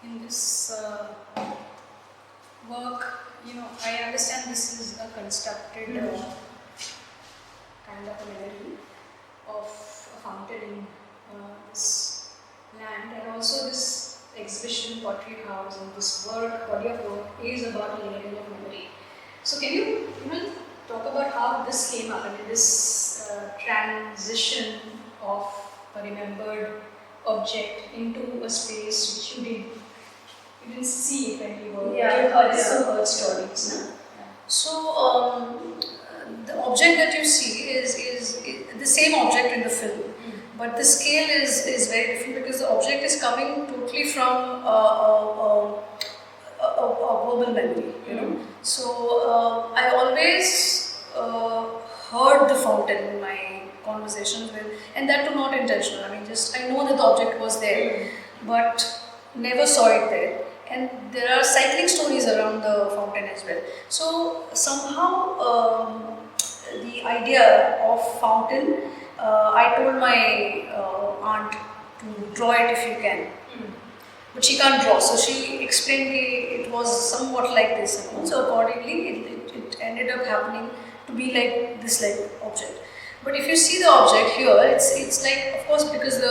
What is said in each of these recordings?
in this work, I understand this is a constructed kind of a memory of a fountain in this land, and also this exhibition, Pottery House, and this body of work is about a layering of memory. So can you talk about how this came up, this transition of a remembered object into a space which you didn't see it when you were, you heard stories. No? Yeah. So the object that you see is the same object in the film, but the scale is very different because the object is coming totally from a verbal memory. So I always heard the fountain in my conversations with, and that too not intentional. I mean, just I know that the object was there, but never saw it there. And there are cycling stories around the fountain as well. So somehow the idea of fountain, I told my aunt to draw it if you can. But she can't draw, so she explained it was somewhat like this. So accordingly, it ended up happening to be like this object. But if you see the object here, it's like, of course, because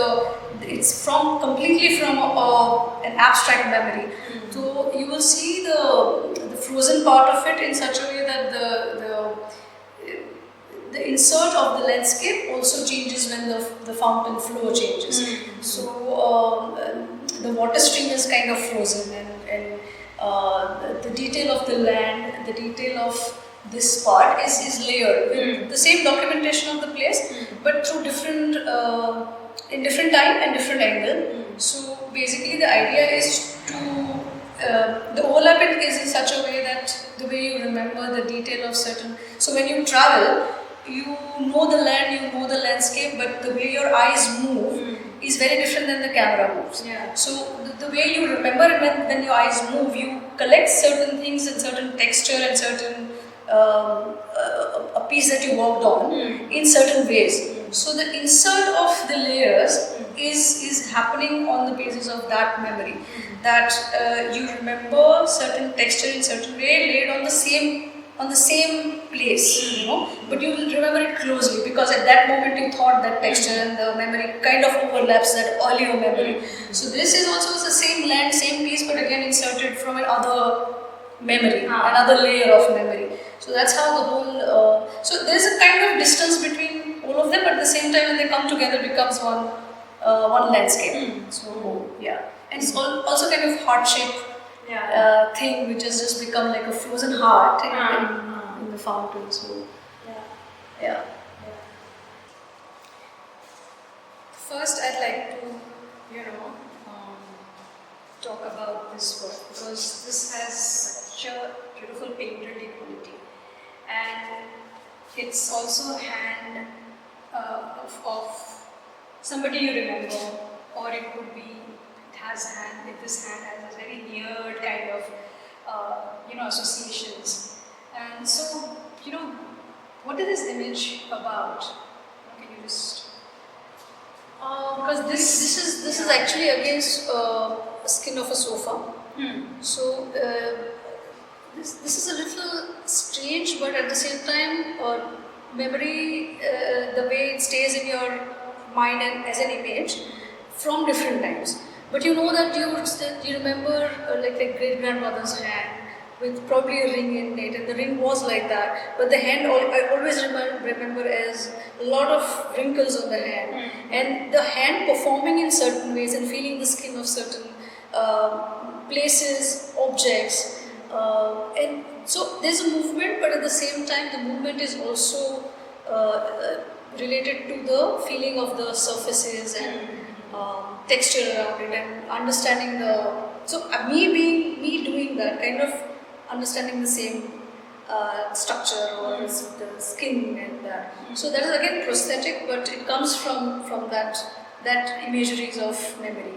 it's completely from an abstract memory. So you will see the frozen part of it in such a way that the insert of the landscape also changes when the fountain flow changes. So the water stream is kind of frozen, and the detail of the land, the detail of this part is layered with the same documentation of the place, but through in different time and different angle. So basically the idea is to the overlap is in such a way that the way you remember the detail of certain. So when you travel, you know the land, you know the landscape, but the way your eyes move is very different than the camera moves. Yeah. So the way you remember it when your eyes move, you collect certain things and certain texture and certain a piece that you worked on in certain ways. So the insert of the layers is happening on the basis of that memory. That you remember certain texture in certain way laid on the same place, but you will remember it closely because at that moment you thought that texture and the memory kind of overlaps that earlier memory. So this is also the same land, same piece, but again inserted from another memory, another layer of memory. So that's how the whole. So there's a kind of distance between all of them, but at the same time when they come together, it becomes one landscape. So yeah, and it's also kind of heart shape thing, which has just become like a frozen heart in the fountain. So yeah. First, I'd like to talk about this work because this has such a beautiful painterly quality, and it's also a hand of somebody you remember, or it could be this hand has a very near kind of associations. And so what is this image about? Can you just because this is actually against skin of a sofa. So this is a little strange, but at the same time, memory, the way it stays in your mind and as an image from different times. But you know that you remember like great grandmother's hand with probably a ring in it, and the ring was like that. But the hand, I always remember as a lot of wrinkles on the hand, and the hand performing in certain ways and feeling the skin of certain places, objects, and so there's a movement, but at the same time, the movement is also related to the feeling of the surfaces and texture around it, and understanding me doing that kind of understanding the same structure or the skin and that. So that is again prosthetic, but it comes from that imageries of memory.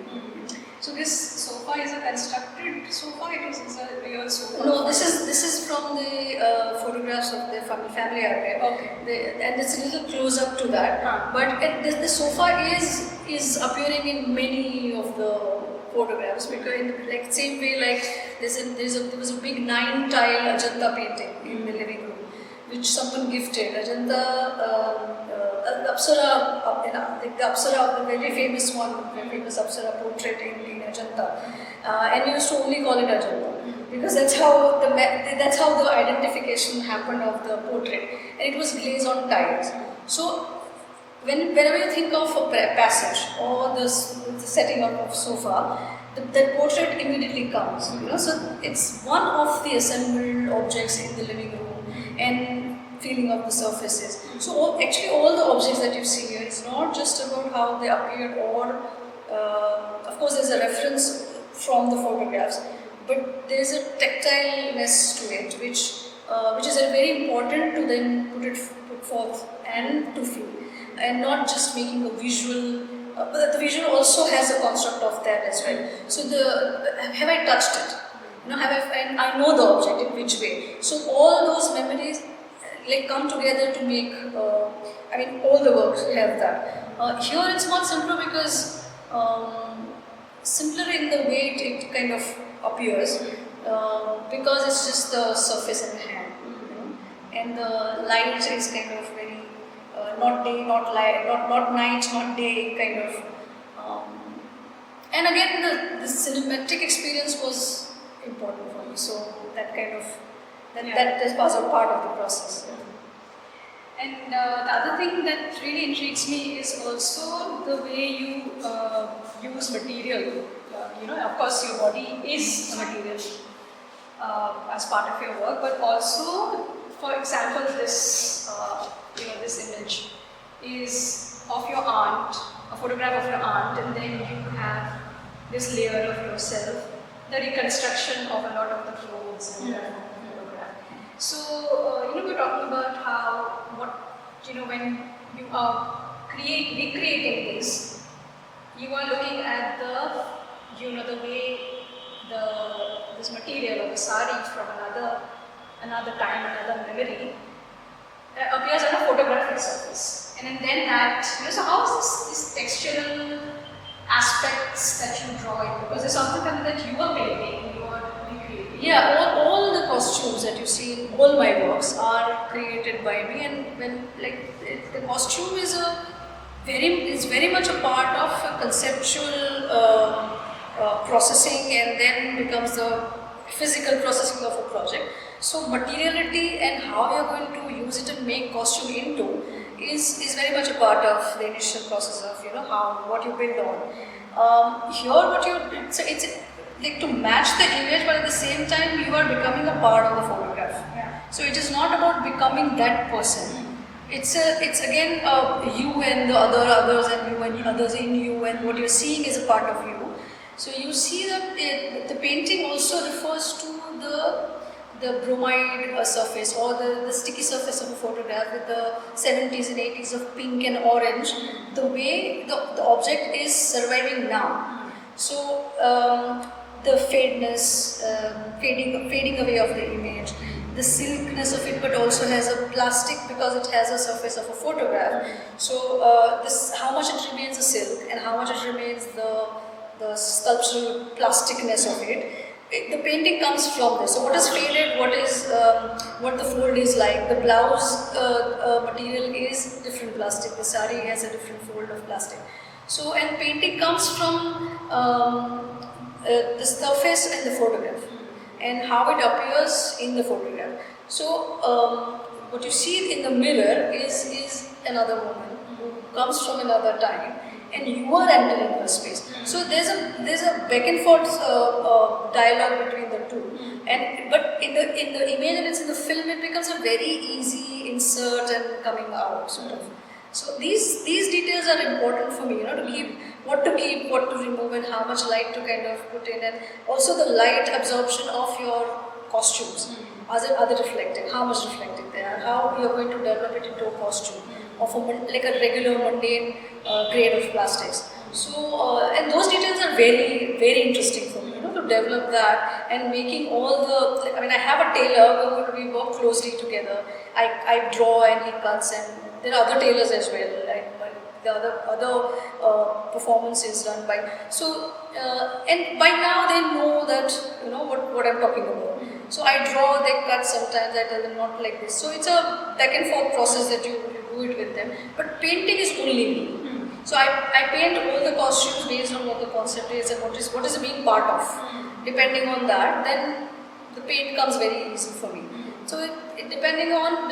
So this sofa is a constructed sofa. It is a real sofa. No, this is from the photographs of the family archive. Okay. And it's a little close up to that. But the sofa is appearing in many of the photographs, because in like same way, like there was a big 9-tile Ajanta painting in the living room, which someone gifted. Ajanta, Apsara, like the Apsara, the very famous one, very famous Apsara portrait in Ajanta, and we used to only call it Ajanta because that's how the identification happened of the portrait, and it was glazed on tiles. So whenever you think of a passage or the setting up of sofa, that portrait immediately comes. So it's one of the assembled objects in the living room and feeling of the surfaces. So actually, all the objects that you see here is not just about how they appeared, or of course, there's a reference from the photographs, but there's a tactileness to it, which is very important to then put forth and to feel, and not just making a visual, but the visual also has a construct of that as well. So have I touched it? And I know the object in which way. So all those memories like come together to make. All the works have that. Here it's much simpler because simpler in the way it kind of appears, because it's just the surface in the hand, and the light is kind of very. Not day, not light, not night, not day, kind of. And again, the cinematic experience was important for me. So that kind of that was a part of the process. And the other thing that really intrigues me is also the way you use material. Of course, your body is a material as part of your work, but also, for example, this image is of your aunt, a photograph of your aunt, and then you have this layer of yourself, the reconstruction of a lot of the clothes and that photograph. So, we're talking about how, when you are recreating this, you are looking at the way this material or the sari from another time, another memory, appears on a photographic surface, and then that. So how is this textural aspects that you draw in? Because there's something that you are painting, you are recreating. Yeah, all the costumes that you see in all my works are created by me, and when the costume is very much a part of a conceptual processing, and then becomes the physical processing of a project. So materiality and how you're going to use it and make costume into is very much a part of the initial process of what you build on. Here, it's like to match the image, but at the same time you are becoming a part of the photograph. Yeah. So it is not about becoming that person. It's again you and the others and you and others in you, and what you're seeing is a part of you. So you see that the painting also refers to the bromide surface, or the sticky surface of a photograph with the 70s and 80s of pink and orange, the way the object is surviving now. So the fading away of the image, the silkiness of it, but also has a plastic because it has a surface of a photograph. So how much it remains a silk and how much it remains the sculptural plasticness of it. The painting comes from this. So what is faded, what the fold is like. The blouse material is different plastic. The sari has a different fold of plastic. So, and painting comes from the surface and the photograph, and how it appears in the photograph. So what you see in the mirror is another woman who comes from another time, and you are entering her space. So there's a back and forth dialogue between the two. But in the image, and it's in the film, it becomes a very easy insert and coming out sort of. So these details are important for me, to keep, what to remove, and how much light to kind of put in, and also the light absorption of your costumes. Are they reflected? How much reflected they are? How you're going to develop it into a costume of like a regular mundane grade of plastics. So and those details are very, very interesting for me, to develop that, and making all the. I have a tailor. We work closely together. I draw and he cuts, and there are other tailors as well. the other performance is done by. So and by now they know that what I'm talking about. So I draw, they cut sometimes, I tell them not like this. So it's a back and forth process that you do it with them. But painting is only me. So I paint all the costumes based on what the concept is and what is being part of. Depending on that, then the paint comes very easy for me. So it depending on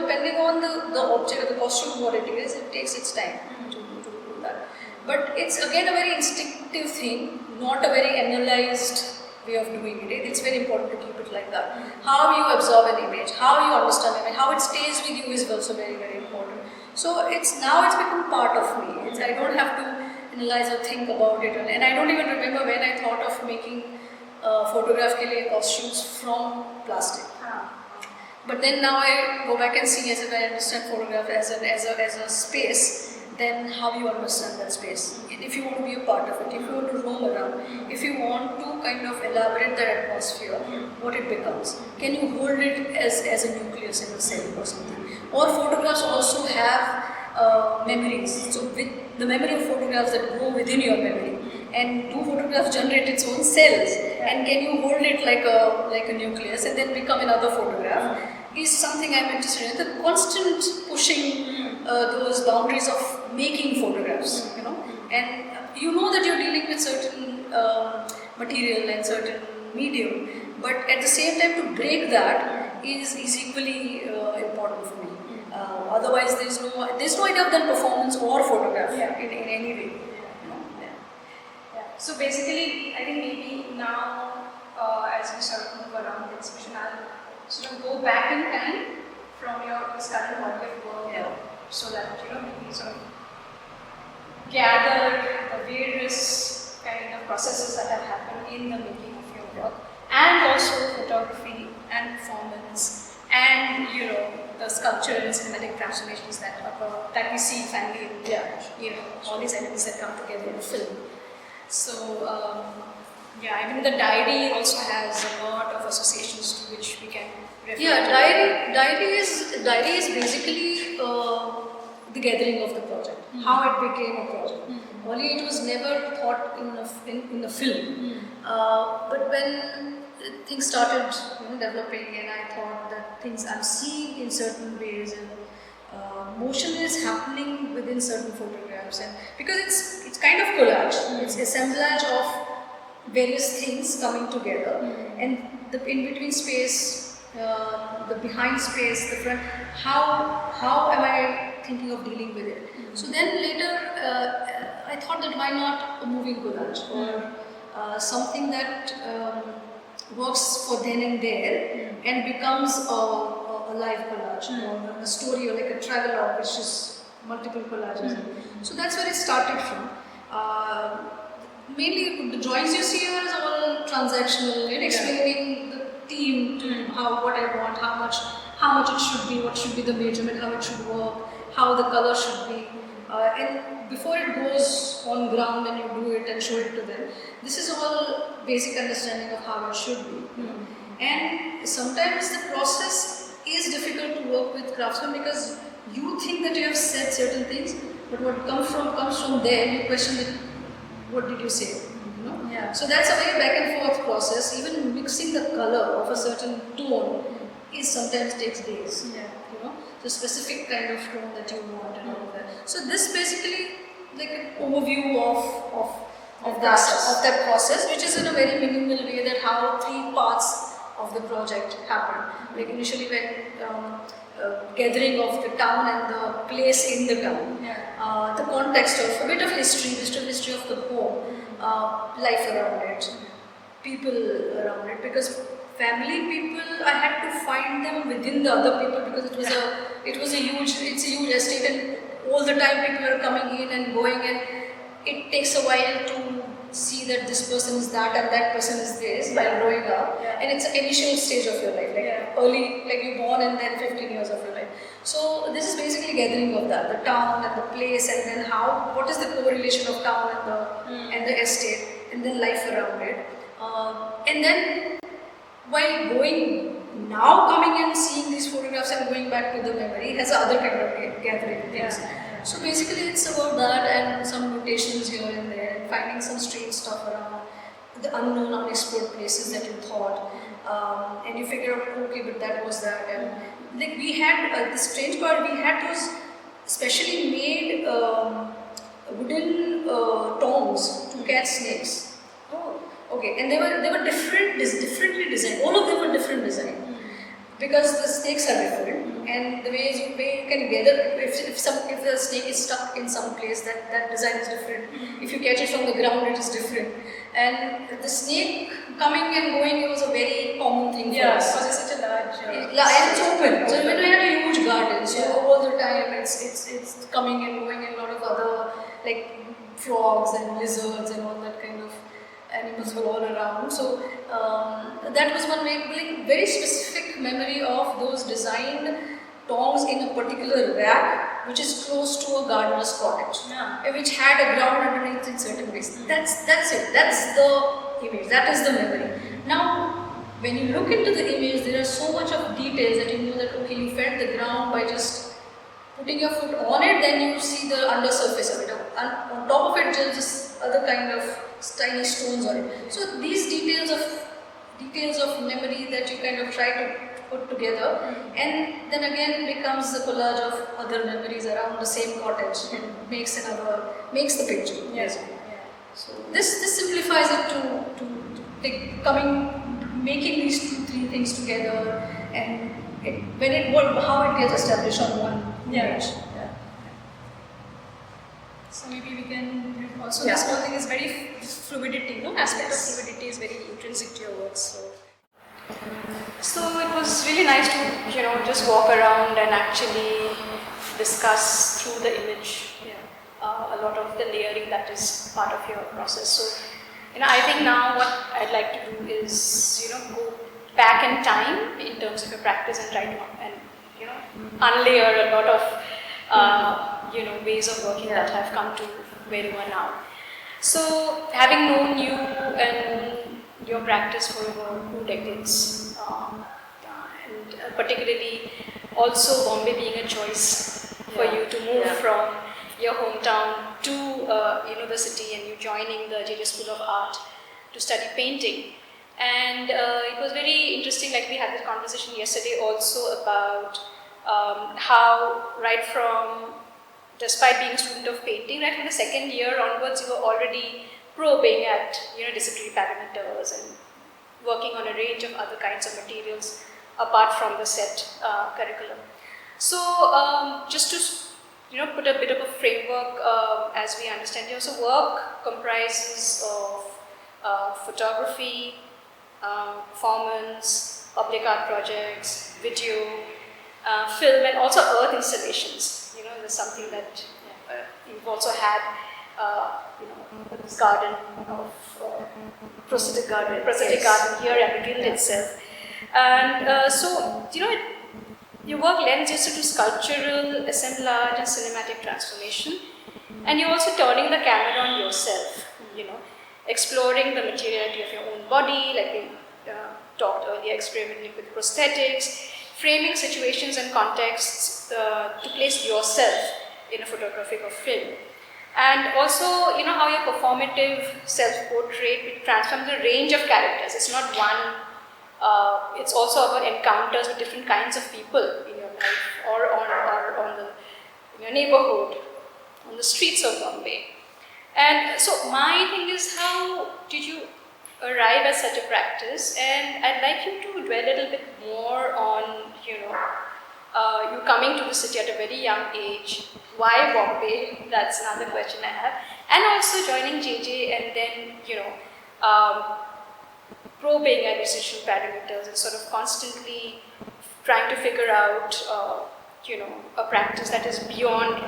the object, the costume, what it is, it takes its time to do that. But it's again a very instinctive thing, not a very analyzed way of doing it. It's very important to keep it like that. How you absorb an image, how you understand it, how it stays with you is also very, very important. So it's become part of me. I don't have to analyze or think about it, and I don't even remember when I thought of making photograph ke liye costumes from plastic. But then now I go back and see as if I understand photograph as a space, then how you understand that space. If you want to be a part of it, if you want to roam around, if you want to kind of elaborate the atmosphere, what it becomes. Can you hold it as a nucleus in a cell or something? Or photographs also have memories. So with the memory of photographs that go within your memory, and do photographs generate its own cells, and can you hold it like a nucleus and then become another photograph, is something I'm interested in. The constant pushing those boundaries of making photographs, and that you're dealing with certain material and certain medium, but at the same time to break that is equally important for me. Otherwise, there's no idea of that performance or photograph in any way. So basically, I think maybe now, as we sort of move around the exhibition, I'll sort of go back in time from your current body of work, so that we sort of gather the various kind of processes that have happened in the making of your work, and also photography and performance, and the sculpture and cinematic transformations that we see finally in India. All these elements that come together in a film. So, I mean the diary also has a lot of associations to which we can refer. Diary is basically the gathering of the project, how it became a project. Only it was never thought in a film. But when things started developing, and I thought that things I'm seeing in certain ways, and motion is happening within certain photographs, and because it's kind of collage, it's assemblage of various things coming together, and the in between space, the behind space, the front. How am I thinking of dealing with it? So then later, I thought that why not a moving collage or something that works for then and there and becomes a live collage or a story or like a travelogue, which is multiple collages. So that's where it started from. Mainly the drawings you see here is all transactional and explaining the theme to what I want, how much it should be, what should be the measurement, how it should work, how the color should be. And before it goes on ground and you do it and show it to them, this is all basic understanding of how it should be. And sometimes the process is difficult to work with craftsmen because you think that you have said certain things, but what comes from there, you question that, what did you say? So that's a very back and forth process. Even mixing the color of a certain tone sometimes takes days. The specific kind of tone that you want and all of that. So this basically like an overview of that process, which is in a very minimal way, that how 3 parts of the project happen. Like initially when gathering of the town and the place in the town, the context of a bit of history of the home, life around it, people around it, because family people, I had to find them within the other people, because it's a huge estate, and all the time people are coming in and going, and it takes a while to see that this person is that and that person is this while growing up, and it's an initial stage of your life, like early, like you're born and then 15 years of your life. So this is basically gathering of that, the town and the place, and then what is the correlation of town and the estate, and then life around it, and then while coming and seeing these photographs and going back to the memory has other kind of gathering things. So basically it's about that and some notations here and there, and finding some strange stuff around the unknown, unexplored places that you thought, and you figure out, okay, but that was that. And like we had the strange part, we had those specially made wooden tongs to catch snakes. Oh. Okay, and they were differently designed. All of them were different design because the snakes are different, and the way you can gather, if the snake is stuck in some place, that design is different. If you catch it from the ground, it is different. And the snake coming and going, it was a very common thing for us. because it's such a large. And it's open. So when we had a huge garden, so all the time it's coming and going, and a lot of other like frogs and lizards and all that kind of animals were all around. So that was one very specific memory of those designed tongs in a particular rack, which is close to a gardener's cottage, which had a ground underneath in certain ways. That's it. That's the image. That is the memory. Now, when you look into the image, there are so much of details that you know that okay, you fed the ground by just putting your foot on it, then you see the undersurface of it. And on top of it, there's just other kind of tiny stones on it. So these details of memory that you kind of try to put together, and then again becomes the collage of other memories around the same cottage and makes the picture. Yes. So this simplifies it to making these 2-3 things together, and how it gets established on one image. So maybe we can also this whole thing is very fluidity, no? Aspect of fluidity is very intrinsic to your work. So it was really nice to just walk around and actually discuss through the image a lot of the layering that is part of your process. So I think now what I'd like to do is go back in time in terms of your practice and try to unlayer a lot of ways of working that have come to where you are now. So having known you and your practice for over 2 decades, and particularly also Bombay being a choice for you to move from your hometown to the city, and you joining the JJ School of Art to study painting. And it was very interesting, like we had this conversation yesterday also about how right from, despite being a student of painting, right from the second year onwards, you were already probing at disciplinary parameters and working on a range of other kinds of materials apart from the set curriculum. So just to put a bit of a framework as we understand here. So work comprises of photography, performance, public art projects, video, film, and also earth installations. There's something that you've also had, this garden of prosthetic garden here at the guild itself. And so, your work lends itself to sculptural assemblage and cinematic transformation. And you're also turning the camera on yourself, exploring the materiality of your own body, like we talked earlier, experimenting with prosthetics, framing situations and contexts to place yourself in a photographic or film. And also, how your performative self-portrait transforms a range of characters. It's not one, it's also about encounters with different kinds of people in your life or in your neighborhood, on the streets of Bombay. And so my thing is, how did you arrive at such a practice? And I'd like you to dwell a little bit more on, you coming to the city at a very young age. Why Bombay? That's another question I have. And also joining JJ and then, probing at decision parameters and sort of constantly trying to figure out, a practice that is beyond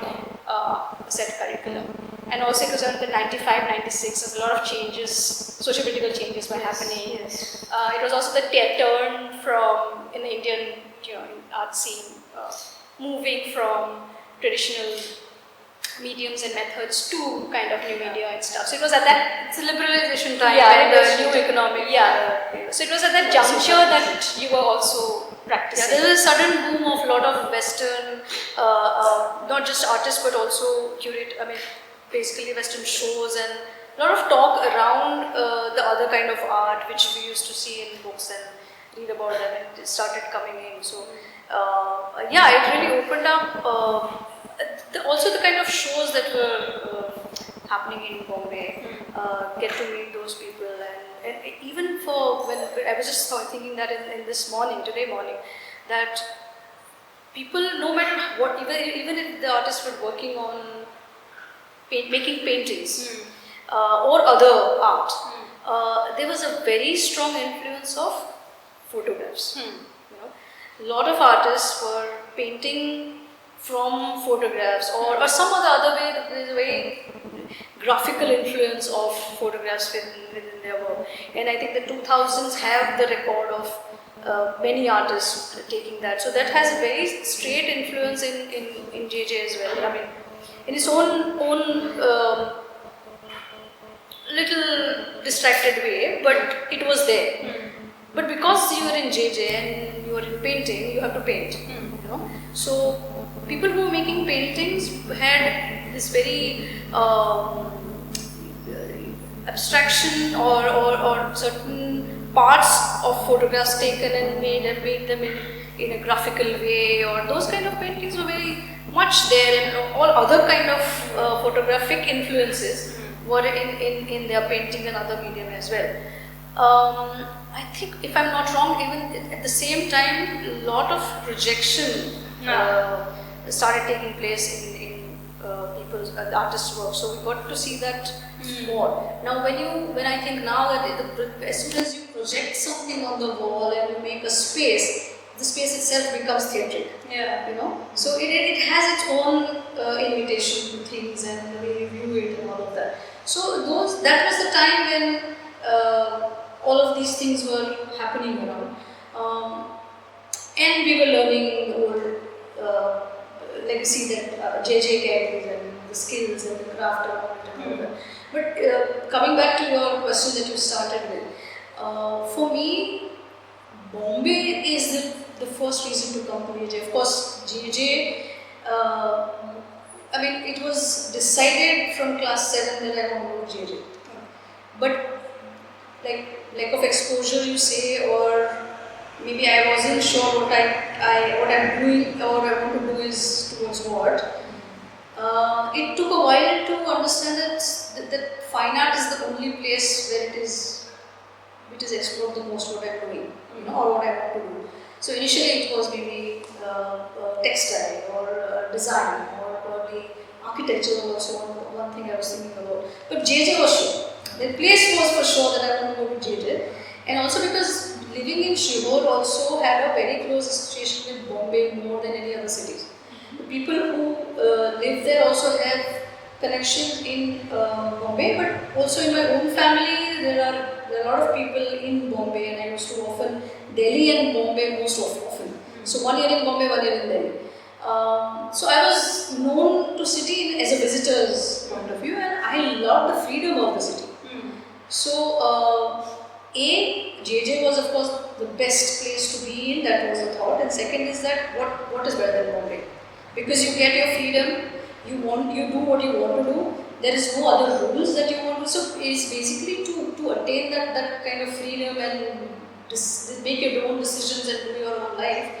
a set curriculum. And also because in the 95, 96, there's a lot of changes, socio-political changes were happening. Yes. It was also the turn from, in the Indian art scene, moving from traditional mediums and methods to kind of new media and stuff. So it was at that, it's a liberalization time Yeah, and the new economic. Yeah. So it was at that juncture that you were also practicing. Yeah, there was a sudden boom of a lot of Western, not just artists but also basically Western shows, and a lot of talk around the other kind of art which we used to see in books and read about them, and it started coming in. So it really opened up also the kind of shows that were happening in Bombay, get to meet those people, and even for when I was just thinking that in today morning, that people, no matter what, even if the artists were working on making paintings or other art, there was a very strong influence of photographs. You know, a lot of artists were painting from photographs or some other way. There's a very graphical influence of photographs within their work, and I think the 2000s have the record of many artists taking that. So that has a very straight influence in JJ as well. I mean, in its own little distracted way, but it was there. But because you were in JJ and you were in painting, you have to paint. You know, so people who were making paintings had this very abstraction or certain parts of photographs taken and made them in a graphical way, or those kind of paintings were very much there, and all other kind of photographic influences were in their painting and other medium as well. I think, if I'm not wrong, even at the same time, a lot of projection started taking place in people's artists' work. So we got to see that more. Now, when I think now that as soon as you project something on the wall and you make a space, the space itself becomes theatric. Yeah. You know, so it has its own invitation to things and the way you view it and all of that. So that was the time when all of these things were happening around, and we were learning the old legacy that JJ carries and the skills and the craft around it and all that. But coming back to your question that you started with, for me, Bombay is the first reason to come to JJ. Of course, JJ, it was decided from class 7 that I want to go to JJ. But lack of exposure, you say, or maybe I wasn't sure what I'm doing or I want to do is towards what. It took a while to understand that fine art is the only place where it is explored the most, what I'm doing, or what I want to do. So initially it was maybe textile or design or probably architecture was also one thing I was thinking about. But JJ was sure. The place was for sure that I want to go to JJ. And also because living in Shihor also had a very close association with Bombay more than any other cities. The people who live there also have connections in Bombay, but also in my own family there are a lot of people in Bombay, and I used to often Delhi and Bombay most often. So 1 year in Bombay, 1 year in Delhi. So I was known to city as a visitor's point of view, and I loved the freedom of the city. So JJ was of course the best place to be in, that was a thought, and second is that what is better than Bombay? Because you get your freedom, you do what you want to do, there is no other rules that you want to, so it's basically to attain that kind of freedom and make your own decisions and do your own life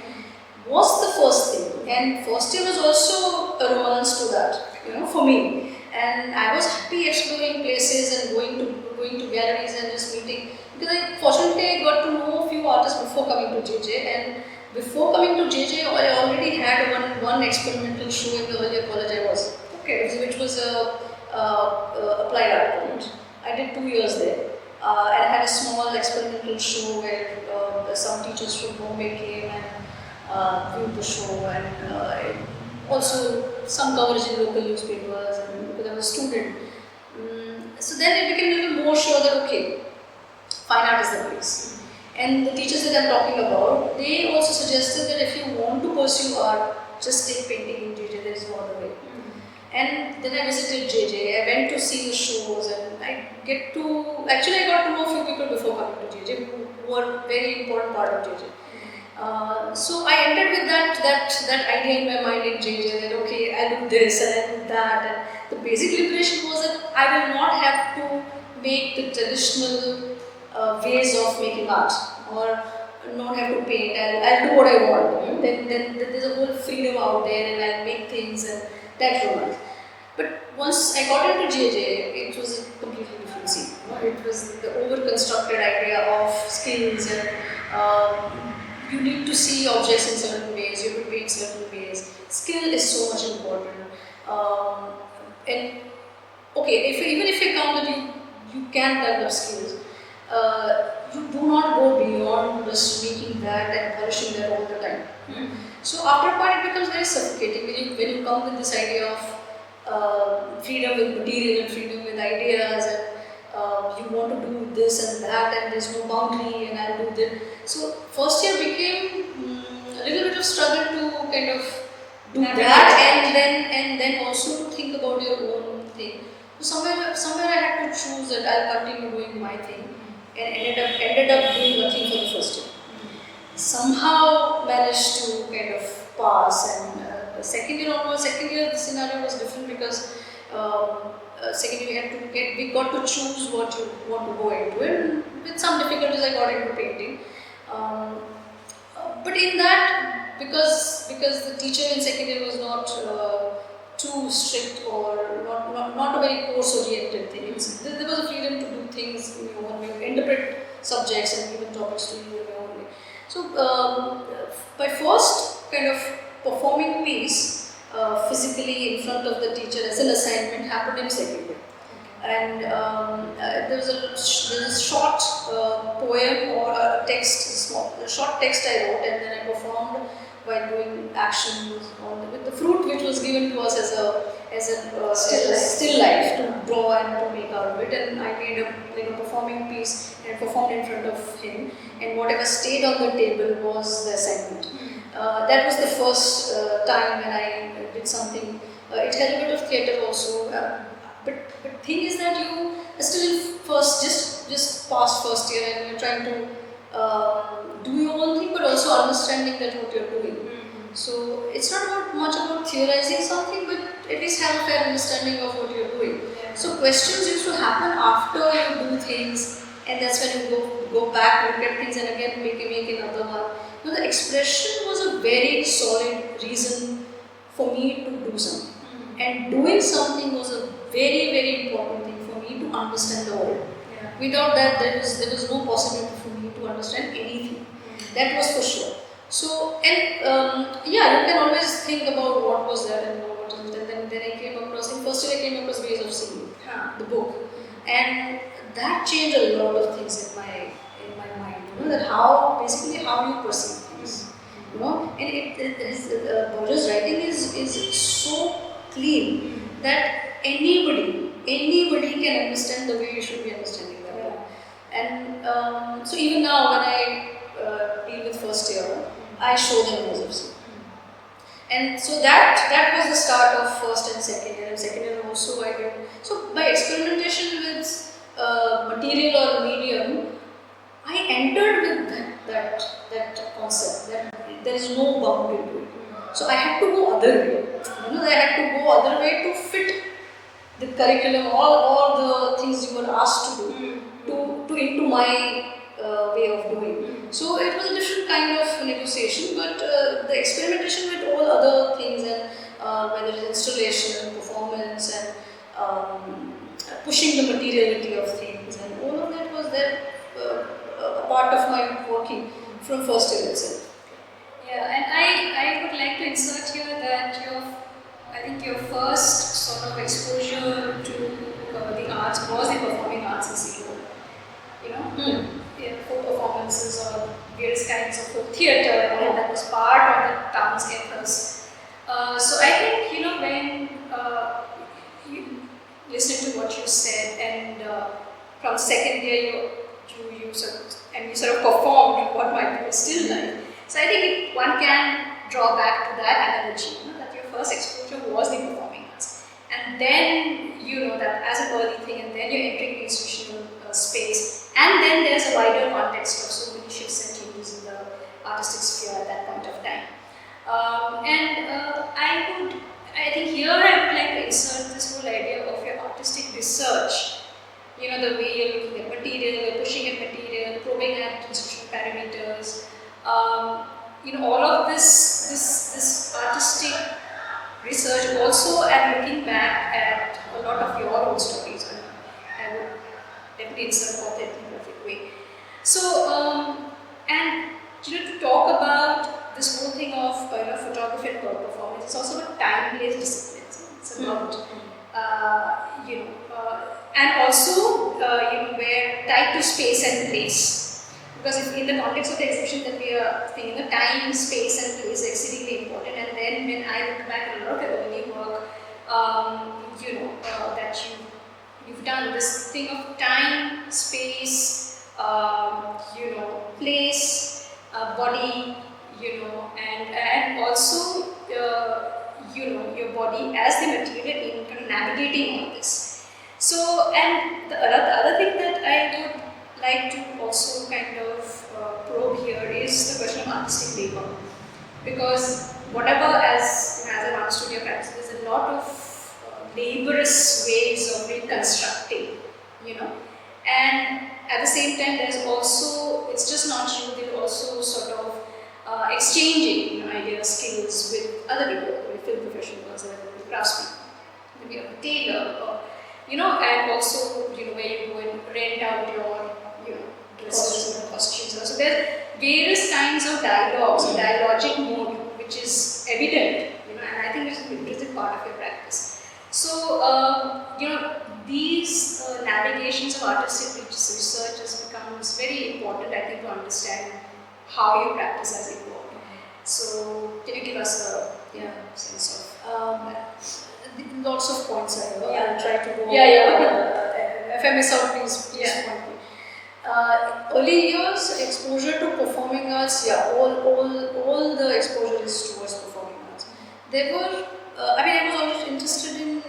was the first thing. And first year was also a romance to that, for me. And I was happy exploring places and going to galleries and just meeting, because I fortunately got to know a few artists before coming to JJ, and before coming to JJ I already had one experimental show in the earlier college I was, which was a applied art college. I did 2 years there, and I had a small experimental show where some teachers from Bombay came and viewed the show, and also some coverage in local newspapers, and because I was a student. So then it became a little more sure that fine art is the place. And the teachers that I'm talking about, they also suggested that if you want to pursue art, just take painting in JJ, there is no other way. And then I visited JJ. I went to see the shows, and I got to know a few people before coming to JJ who were a very important part of JJ. So I entered with that idea in my mind in JJ that okay, I'll do this and I'll do that, and the basic liberation was that I will not have to make the traditional ways of making art or not have to paint. I'll do what I want. Then there's a whole freedom out there, and I'll make things and that romance. But once I got into JJ, it was a completely different scene. It was the over-constructed idea of skills and you need to see objects in certain ways, you have to paint certain ways. Skill is so much important. And okay, even if you count that you can develop skills, you do not go beyond just making that and polishing that all the time. So after a point, it becomes very suffocating when you come with this idea of freedom with material and freedom with ideas, and you want to do this and that, and there's no boundary, and I'll do this. So first year became a little bit of struggle to kind of do that, and then also to think about your own thing. So somewhere I had to choose that I'll continue doing my thing, and ended up doing nothing for the first year. Somehow managed to kind of pass, and the second year the scenario was different because second year we got to choose what you want to go into, and with some difficulties I got into painting. But in that, because the teacher in second year was not too strict or not a very course oriented thing, there was a freedom to do things in your own way, interpret subjects and given topics to you in your own way. So my first kind of performing piece physically in front of the teacher as an assignment happened in second year. And there was a short poem or a text, a short text I wrote, and then I performed while doing actions with the fruit which was given to us as a still life to draw and to make out of it. And I made a performing piece and performed in front of him, and whatever stayed on the table was the assignment. That was the first time when I did something. It had a bit of theatre also. But thing is that you are still in just past first year, and you're trying to do your own thing, but also understanding that what you're doing. So it's not much about theorizing something, but at least have a fair understanding of what you're doing. So questions used to happen after you do things, and that's when you go back, look at things, and again make another one. The expression was a very solid reason for me to do something. And doing something was a very, very important thing for me to understand the world. Without that, there was no possibility for me to understand anything. That was for sure. So, and you can always think about what was that and what wasn't. And then I came across, in first year I came across Ways of Seeing, the book. And that changed a lot of things in my mind. That how you perceive things. And Borges' writing is so clean that anybody can understand the way you should be understanding that. And so even now when I deal with first year, I show them Ways of Seeing. And so that was the start of first and second year. And second year also I did. So by experimentation with material or medium, I entered with that concept that there is no boundary to it. So I had to go other way. I had to go other way to fit the curriculum, all the things you were asked to do into my way of doing. So it was a different kind of negotiation, but the experimentation with all other things, and whether it's installation, performance, and pushing the materiality of things, and all of that was there, a part of my working from first year itself. Yeah, and I would like to insert here that I think your first sort of exposure to the arts was the performing arts in Singapore. Folk performances or various kinds of folk theatre, and that was part of the town's ethos. So I think when you listen to what you said, and from second year you sort of performed what might be a still life. So I think one can draw back to that analogy, that your first exposure was the performing arts. and then that as an early thing, and then you're entering the institutional space, and then there's a wider context of so many shifts and changes in the artistic sphere at that point of time. I think here I would like to insert this whole idea of your artistic research. The way you're looking at material, pushing at material, probing at institutional parameters. All of this artistic research also, and looking back at a lot of your own stories. And I would definitely insert that in a perfect way. So, and to talk about this whole thing of photography and performance, it's also about time-based disciplines. It's about and also where tied to space and place. Because if in the context of the exhibition that we are thinking, time, space, and place are exceedingly important. And then when I look back at a lot of the early work, that you've done, this thing of time, space, place, body, and also your body as the material in kind of navigating all this. So, and the other thing that I would like to also kind of probe here is the question of artistic labor, because whatever as an art studio practice, there's a lot of laborious ways of reconstructing, and at the same time there's also, it's just not you, there's also sort of exchanging ideas, skills with other people, with film professionals, with craftspeople, maybe a tailor, or and also where you go and rent out your dresses and costumes. So there's various kinds of dialogues, dialogic mode, which is evident, and I think it's an intrinsic part of your practice. So these navigations of artistic research becomes very important, I think, to understand how your practice has evolved. So can you give us a sense of lots of points I know. I'll try to go. If I miss out, please point me. Early years, exposure to performing arts, all the exposure is towards performing arts. There were, I was always interested in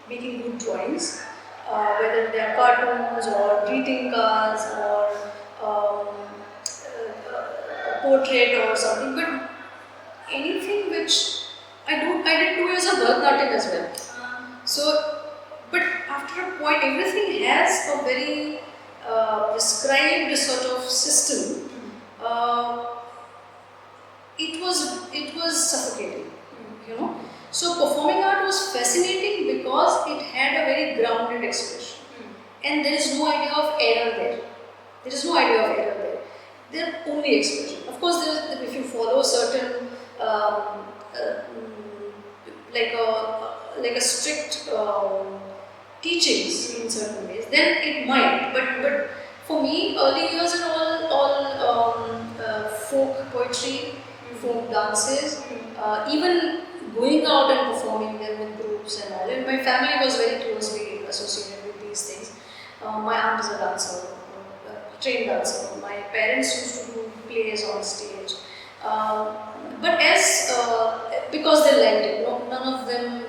making good drawings, whether they are cartoons or greeting cards or a portrait or something, but anything which I did 2 years of Bharatanatyam as well. So, but after a point, everything has a very prescribed sort of system. It was suffocating, So performing art was fascinating because it had a very grounded expression, and there is no idea of error there. There is no idea of error there. They're only expression. Of course, if you follow certain like a strict teachings in certain ways, then it might. But for me, early years and all folk poetry, folk dances, even going out and performing them with groups and all. And my family was very closely associated with these things. My aunt is a dancer, trained dancer. My parents used to do plays on stage. But because they liked it, none of them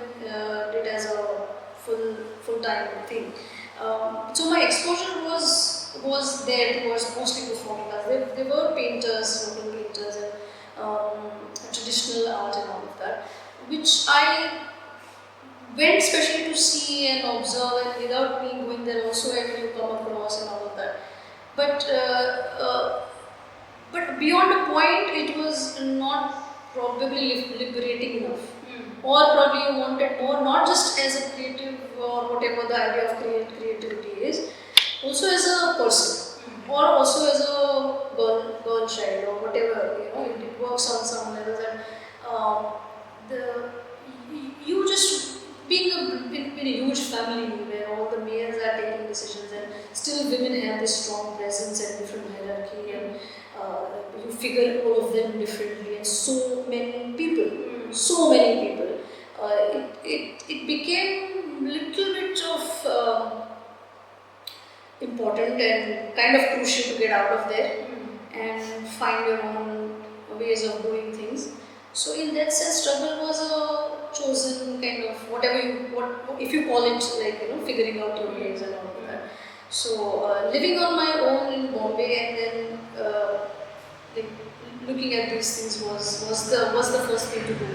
did as a full-time thing. So my exposure was there towards mostly performing arts. There were painters, local painters, and traditional art and all of that, which I went especially to see and observe, and without me going there also I will come across and all of that. But beyond a point, it was not probably liberating enough. Or probably you wanted more, not just as a creative or whatever the idea of creativity is, also as a person, or also as a girl child or whatever, it works on some levels. And you just being in a huge family where all the males are taking decisions, and still women have this strong presence and different hierarchy, and you figure all of them differently, and so many people. It became a little bit of important and kind of crucial to get out of there and find your own ways of doing things. So in that sense, struggle was chosen kind of whatever if you call it, like, figuring out your ways and all of that. So living on my own in Bombay, and then like looking at these things was the first thing to do.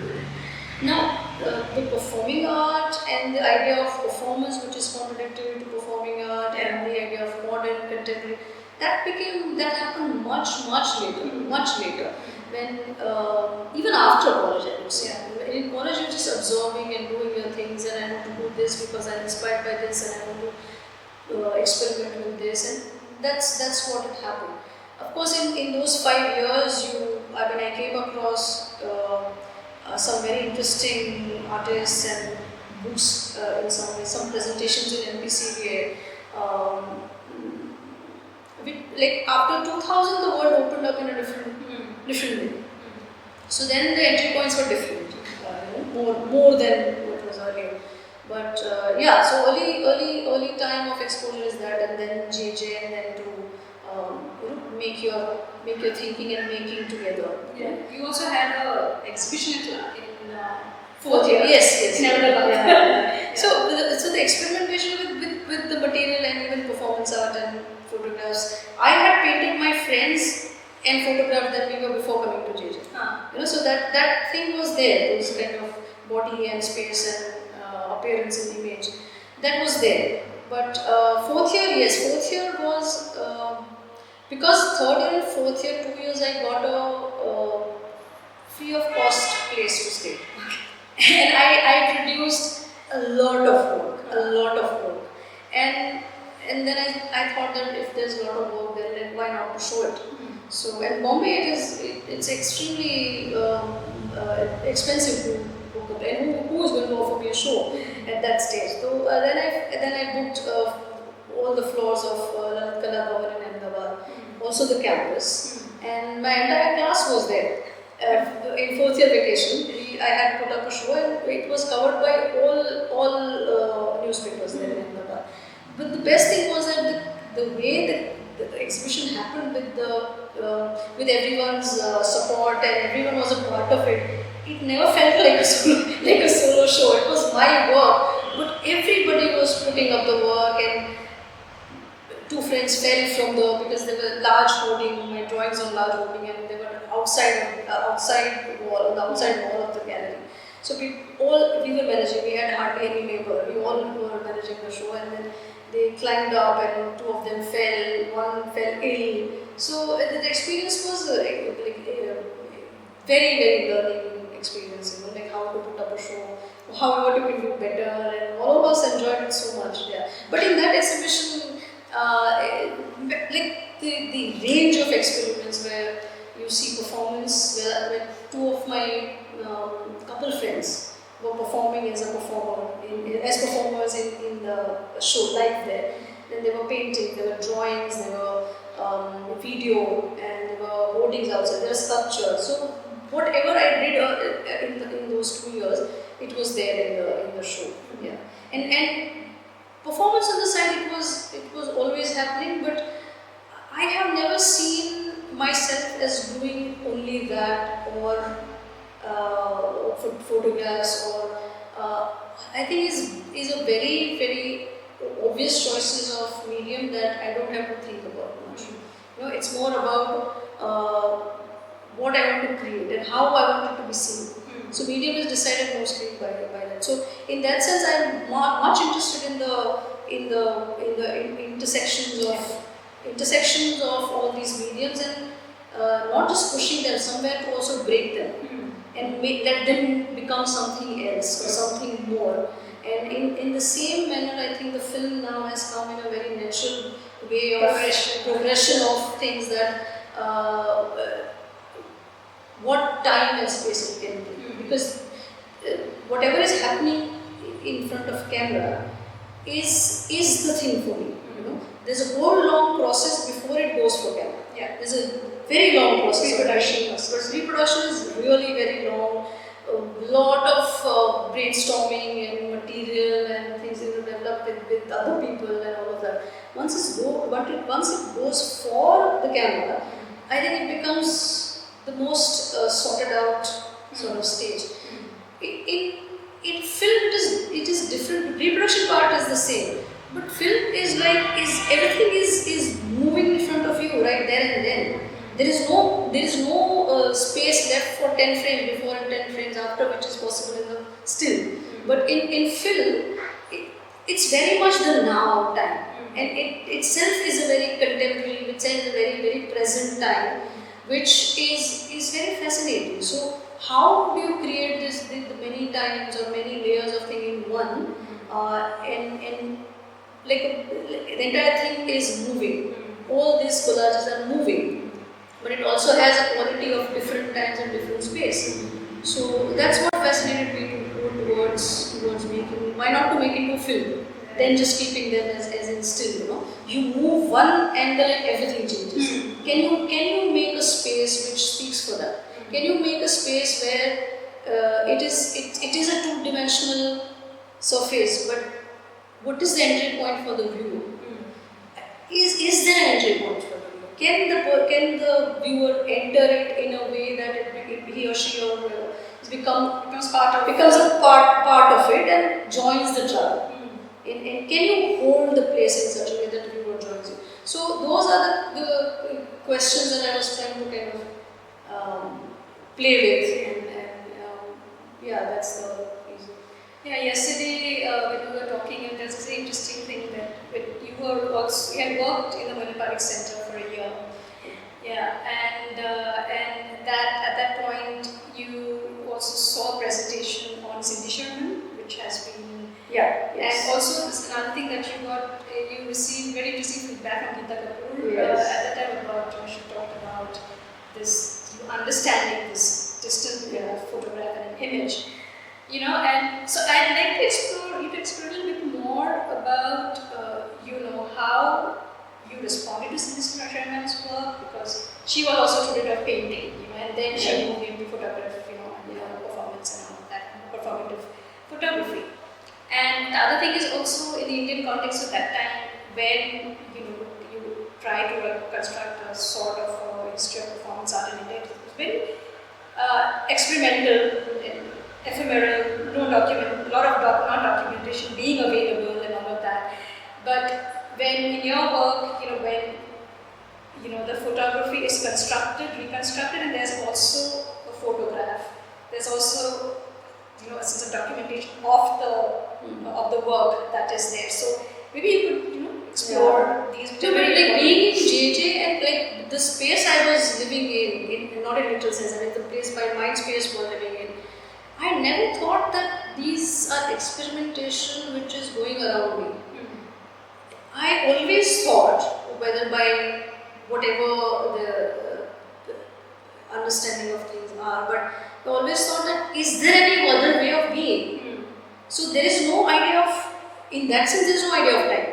Now, the performing art and the idea of performance, which is contradictory to performing art, and the idea of modern, contemporary, that happened much later. When even after college, I would say. In college, you're just absorbing and doing your things, and I want to do this because I'm inspired by this, and I want to experiment with this, and that's what had happened. Of course, in those 5 years, I came across some very interesting artists and books in some way, some presentations in NPCVA. Like after 2000, the world opened up in a different way. So then the entry points were different, more than what was earlier. But so early time of exposure is that, and then JJ, and then to make your thinking and making together. Yeah. You also had a exhibition in fourth year. Yes. In Amrita Gupta. Yeah. So the experimentation with the material and even performance art and photographs. I had painted my friends and photographed them even before coming to JJ. So that thing was there. Those kind of body and space and appearance and image, that was there. But fourth year was because third year and fourth year, 2 years, I got a free of cost place to stay, and I produced a lot of work, and then I thought that if there's a lot of work, then why not to show it? So in Bombay, it's extremely expensive to book it, and who is going to offer me a show at that stage? So then I booked all the floors of Lalit Kala Bhavan in Ahmedabad, also the campus, and my entire class was there. In fourth year vacation, I had put up a show, and it was covered by all newspapers there in Ahmedabad. But the best thing was that the way the exhibition happened with everyone's support, and everyone was a part of it. It never felt like a solo show. It was my work, but everybody was putting up the work, and two friends fell because there were large hoarding, my drawings on large hoarding, and they were outside wall, on the outside wall of the gallery. So we were managing. We had hardly any labor. We all were managing the show, and then they climbed up, and two of them fell. One fell ill. So the experience was very, very learning experience. Like how to put up a show, what you can do better, and all of us enjoyed it so much. Yeah. But in that exhibition, like the range of experiments where you see performance, where two of my couple friends were performing as performers in the show live there. Then they were painting, there were drawings, there were video, and there were hoardings outside, there were sculptures. So whatever I did in those 2 years, it was there in the show. Yeah, and performance on the side, it was always happening, but I have never seen myself as doing only that, or photographs, or I think is a very, very obvious choices of medium that I don't have to think about much. It's more about what I want to create and how I want it to be seen. So medium is decided mostly by that. So in that sense, I'm much interested in the intersections of all these mediums, and not just pushing them somewhere, to also break them and let them become something else or something more. And in the same manner, I think the film now has come in a very natural way of progression of things, that what time and space it can be. Because whatever is happening in front of camera is the thing for me. There's a whole long process before it goes for camera. Yeah. There's a very long process of reproduction. But reproduction is really very long. A lot of brainstorming and material and things that you develop with other people and all of that. Once it goes for the camera, I think it becomes the most sorted out sort of stage. in film it is different. The pre-production part is the same, but film is like everything is moving in front of you right there and then. There is no space left for 10 frames before and 10 frames after, which is possible in the still. But in film, it's very much the now time, and it itself is a very contemporary, which is a very very present time, which is very fascinating. So how do you create this the many times or many layers of thing in one, and like the entire thing is moving. All these collages are moving, but it also has a quality of different times and different space. So that's what fascinated me to go towards making. Why not to make into film? Then just keeping them as in still, You move one angle and everything changes. Can you make a space which speaks for that? Can you make a space where it is a two-dimensional surface, but what is the entry point for the viewer? Is there an entry point for the viewer? Can the viewer enter it in a way that he or she or becomes a part of it and joins the travel? And can you hold the place in such a way that the viewer joins you? So those are the questions that I was trying to kind of play with, and that's the reason. Yeah, yesterday when we were talking, and there's this interesting thing that you had worked in the Maniparic Center for a year. Yeah, and that at that point you also saw a presentation on Cindy Sherman, which has been yes. And also this another thing that you received very interesting feedback from Geeta Kapoor Yes. at that time about she talked about this understanding this distant photograph and an image. And so I'd like to explore a little bit more about how you responded to Cindy Sherman's work, because she was also a student of painting, and then she moved into photography, and performance and all that, performative photography. And the other thing is also in the Indian context of that time, when you try to construct a sort of history of performance art in India, it was very experimental, ephemeral, a lot of non-documentation being available and all of that. But when in your work, when the photography is reconstructed, and there's also a photograph. There's also a sense of documentation of the work that is there. So maybe you could explore these. So like being in JJ and like the space I was living in not in literal sense, I mean the place my mind space was living in, I never thought that these are experimentation which is going around me. I always thought, whether by whatever the understanding of things are, but I always thought that is there any other way of being? So there is no idea of, in that sense, there is no idea of time.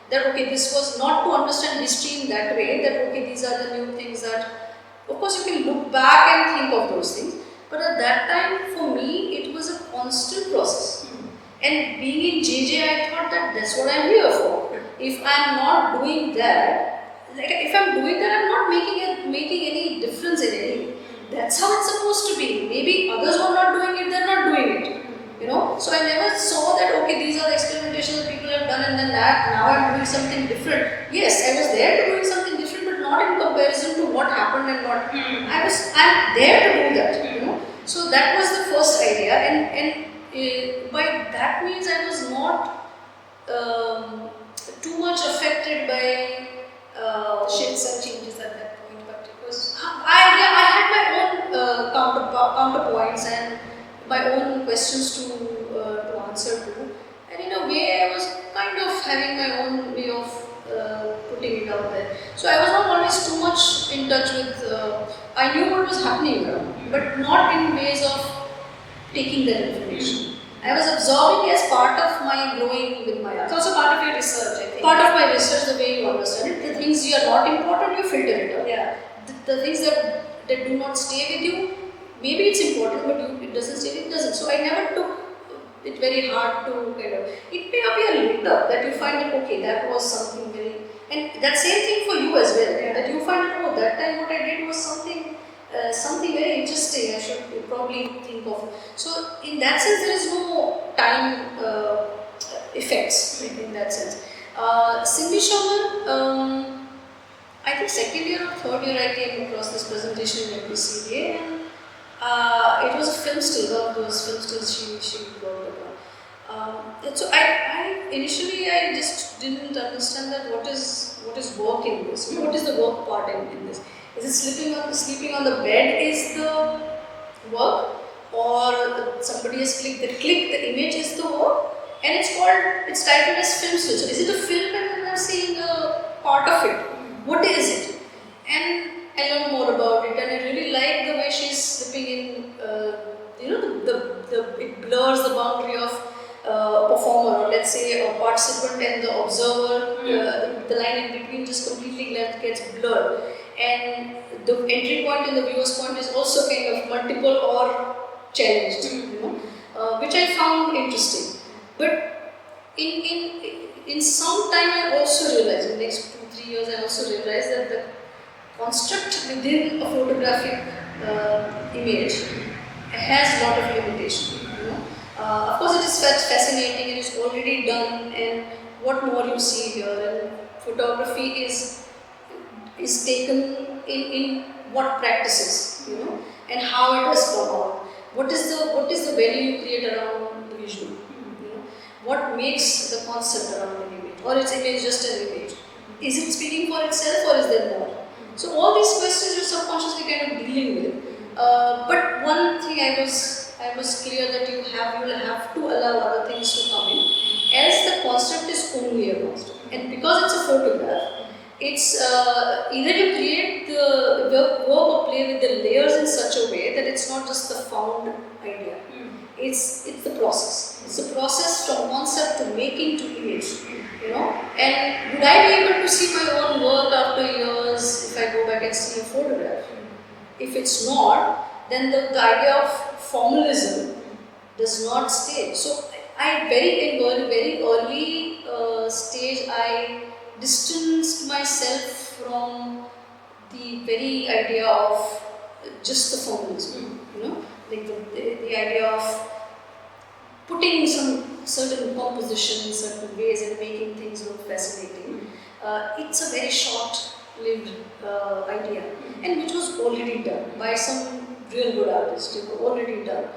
That okay, this was not to understand history in that way, that okay, these are the new things that, of course you can look back and think of those things, but at that time for me it was a constant process. And being in JJ, I thought that that's what I'm here for. If I'm not doing that, like if I'm doing that, I'm not making any difference in any. That's how it's supposed to be. Maybe others who are not doing it, they're not doing it. So I never saw that okay, these are the experimentations that people have done, and then now I'm doing something different. Yes, I was there to doing something different, but not in comparison to what happened and what I'm there to do that. So that was the first idea, and by that means I was not too much affected by shifts and changes at that point, but it was. I had my own counterpoints and my own questions to answer to, and in a way I was kind of having my own way of putting it out there. So I was not always too much in touch with. I knew what was happening around, but not in ways of taking that information. I was absorbing it as part of my growing with my art. It's also part of your research, I think. Part of my research, the way you understand it. The things you are not important, you filter it out. Yeah. The things that do not stay with you, maybe it's important, but it doesn't stay with you, it doesn't. So I never took it very hard to kind of. It may appear later that you find that okay, that was something very. And that same thing for you as well. Yeah. That you find that that time what I did was something very interesting. interesting. I should probably think of. So in that sense, there is no time effects in that sense. Cindy Sherman, I think second year or third year I came across this presentation in MPCA, and it was a film still, one of those film stills she worked upon. And so I initially I just didn't understand that what is work in this? What is the work part in this? Is it sleeping on the bed is the work, or somebody has clicked the image is the work, and it's titled as film still. So is it a film and I'm seeing a part of it? What is it? And I learned more about it, and I really like the way she's slipping in. It blurs the boundary of performer, or let's say a participant and the observer. The line in between just completely gets blurred, and the entry point and the viewer's point is also kind of multiple or challenged, which I found interesting. But in some time, I also realized, in the next 2-3 years, I also realized that the construct within a photographic image has a lot of limitation. Of course, it is fascinating and it's already done, and what more you see here, and photography is taken in what practices, and how it has come out. What is the value you create around the visual? What makes the concept around an image, or is image just an image? Is it speaking for itself, or is there more? So all these questions you're subconsciously kind of dealing with. But one thing I was clear that you will have to allow other things to come in, else the concept is only a concept. And because it's a photograph, it's either you create the work or play with the layers in such a way that it's not just the found idea. It's the process. It's a process from concept to making to image. And would I be able to see my own work after years if I go back and see a photograph? If it's not, then the idea of formalism does not stay. So I very early stage I distanced myself from the very idea of just the formalism. Like the idea of putting some certain compositions, certain ways, and making things look fascinating. It's a very short-lived idea, and which was already done by some real good artists. It was already done,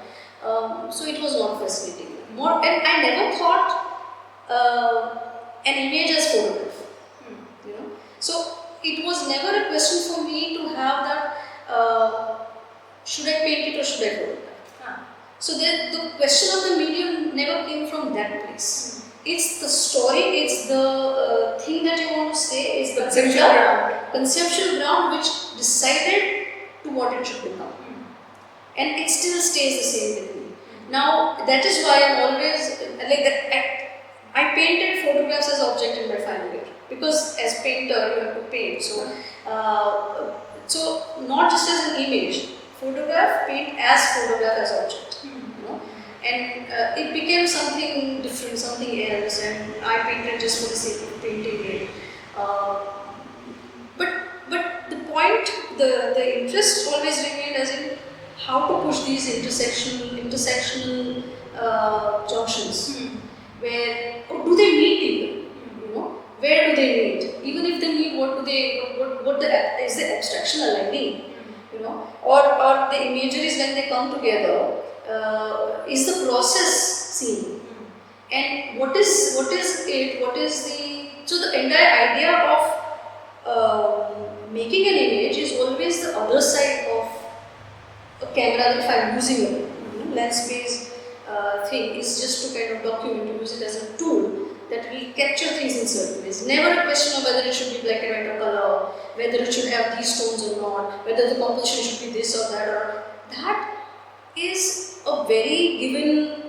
so it was not fascinating. And I never thought an image as photograph. So it was never a question for me to have that. Should I paint it or should I photograph? So the question of the medium never came from that place. It's the story, it's the thing that you want to say, it's the conceptual ground which decided to what it should become. And it still stays the same with me. Now, that is why I'm always, like that, I painted photographs as object in my final year. Because as painter, you have to paint. So not just as an image, paint as photograph as object. And it became something different, something else, and I painted just for the sake of painting it. But the point, the interest always remained as in how to push these intersectional junctions. Where do they meet even? Where do they meet? Even if they meet, is the abstraction aligning? Or the imageries when they come together, is the process seen? And what is it? So the entire idea of making an image is always the other side of a camera that if I'm using a lens-based thing is just to kind of document, use it as a tool that will capture things in certain ways. Never a question of whether it should be black and white or color, whether it should have these tones or not, whether the composition should be this or that, or that is a very given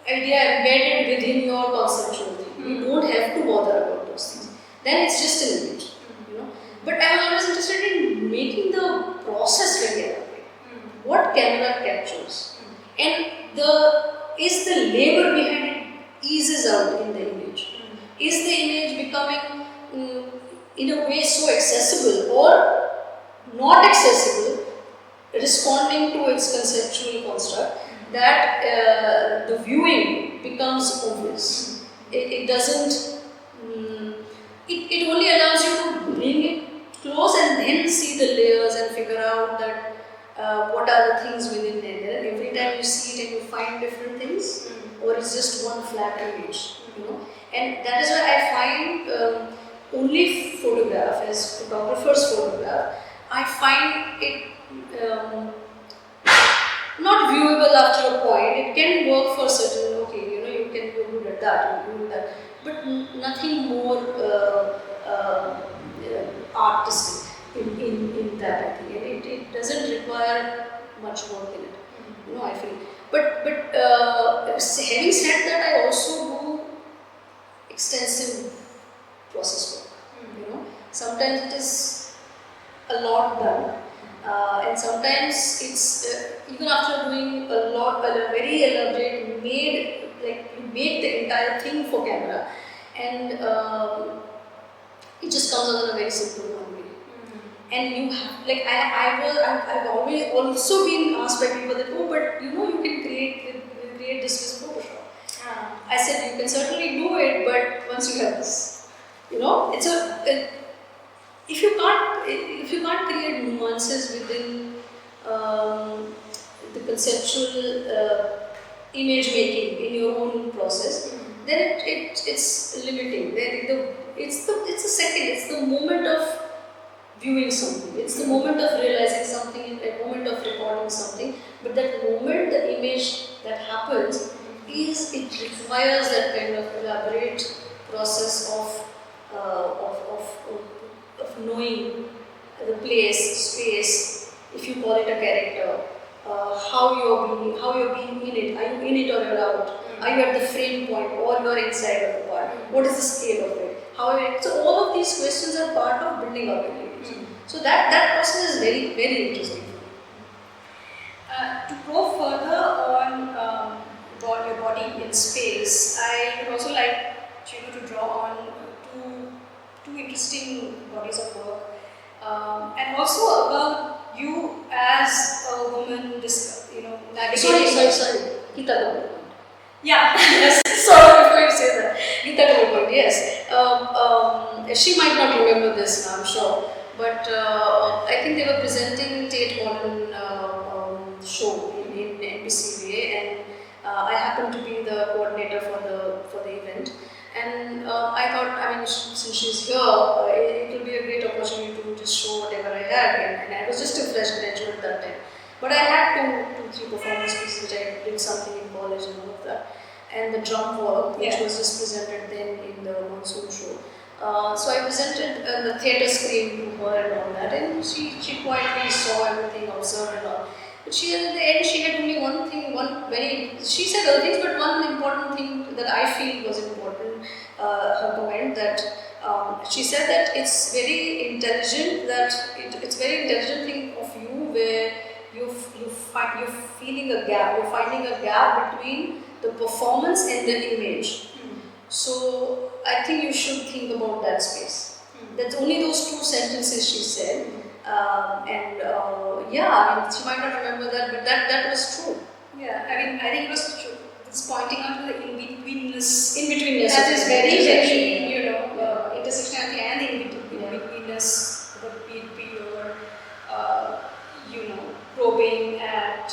idea embedded within your conceptual thing. You don't have to bother about those things. Then it's just an image. But I was always interested in making the process very elaborate. What camera captures, and is the labor behind it eases out in the image. Is the image becoming in a way so accessible or not accessible responding to its conceptual construct, that the viewing becomes obvious. It doesn't, it only allows you to bring it close and then see the layers and figure out that what are the things within there. And every time you see it and you find different things, or it's just one flat image, you know. And that is why I find only photograph, as photographers photograph, I find it not viewable after a point. It can work for certain, okay, you know, you can be good at that, you can do that, but nothing more artistic in that, I think. And it doesn't require much work in it, you know, I feel. But having said that, I also do extensive process work, you know. Sometimes it is a lot done. And sometimes it's even after doing a lot, a very elaborate, you make the entire thing for camera, and it just comes out in a very simple one way. And you have, like I've always also been asked by people that, oh, but you know, you can create this with Photoshop. I said, you can certainly do it, but once you have this, you know, if you can't create nuances within the conceptual image making in your own process, then it's limiting. It's the moment of viewing something. It's the moment of realizing something, a moment of recording something. But that moment, the image that happens, it requires that kind of elaborate process of knowing the place, space, if you call it a character, how you're being in it. Are you in it or you're out? Are you at the frame point or you're inside of the part? What is the scale of it? So all of these questions are part of building up abilities. So that process is very, very interesting. To go further on your body in space, I would also like to draw on two interesting bodies of work, and also about you as a woman, navigating. Sorry. Gita Gopal. Yeah. Yes. Sorry before you say that. Gita Gopal, yes. She might not remember this now, I'm sure. But I think they were presenting Tate Modern show in NBCVA, and I happened to be the coordinator for the event. And I thought, since she's here, it will be a great opportunity to just show whatever I had. And I was just a fresh graduate at that time. But I had two, three performance pieces, which I did something in college and all of that. And the drum work, which was just presented then in the monsoon show. So I presented the theatre screen to her and all that, and she quietly saw everything, observed and all. But at the end, she had only one thing, she said other things, but one important thing that I feel was important, her comment, that she said that it's very intelligent, it's very intelligent thing of you where you're finding a gap between the performance and the image. So I think you should think about that space. That's only those two sentences she said, she might not remember that, but that was true. Yeah, I think it was true. It's pointing out to the in-betweenness. That is very, very, intersectionality and the in-betweenness, be your, probing at,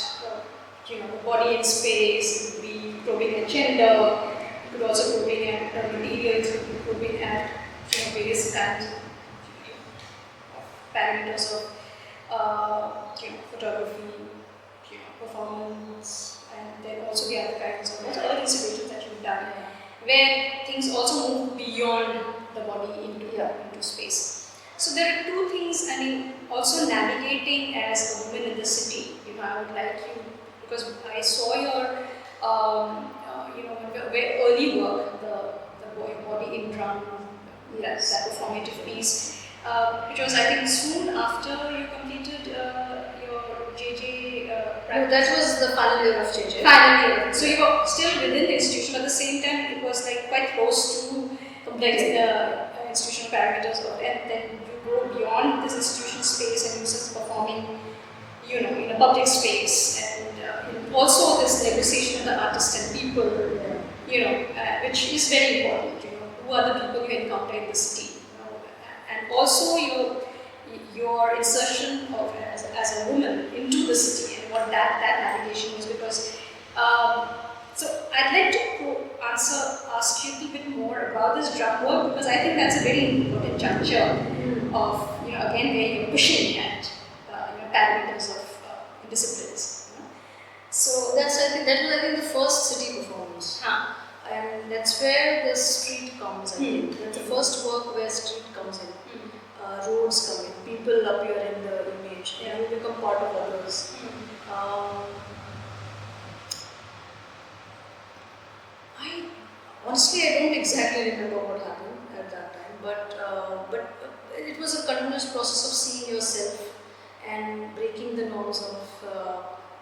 the body in space, it could be probing at gender, it could also probing at materials, it could be probing at, various kinds of parameters of, photography, performance, and then also the other kinds of other institutions that you've done, where things also move beyond the body into space. So there are two things, also navigating as a woman in the city. I would like you, because I saw your, very early work, the body in drum, that performative piece, which was, I think, soon after you completed your JJ practice. That was the final year of JJ. Final year. So you were still within the institution, but at the same time, it was like quite close to the institutional parameters, and then you go beyond this institution space and you start performing in a public space, and also this negotiation of the artist and people, which is very important. Who are the people you encounter in the city, and also your insertion of as a woman into the city and what that navigation is, because. So I'd like to ask you a little bit more about this drum work, because I think that's a very important juncture of again where you're pushing at parameters of disciplines. So that was the first city performance, and that's where the street comes. I think that's the first work where street comes in, roads come in, people appear in the image, and you become part of others. Honestly, I don't exactly remember what happened at that time, but it was a continuous process of seeing yourself and breaking the norms of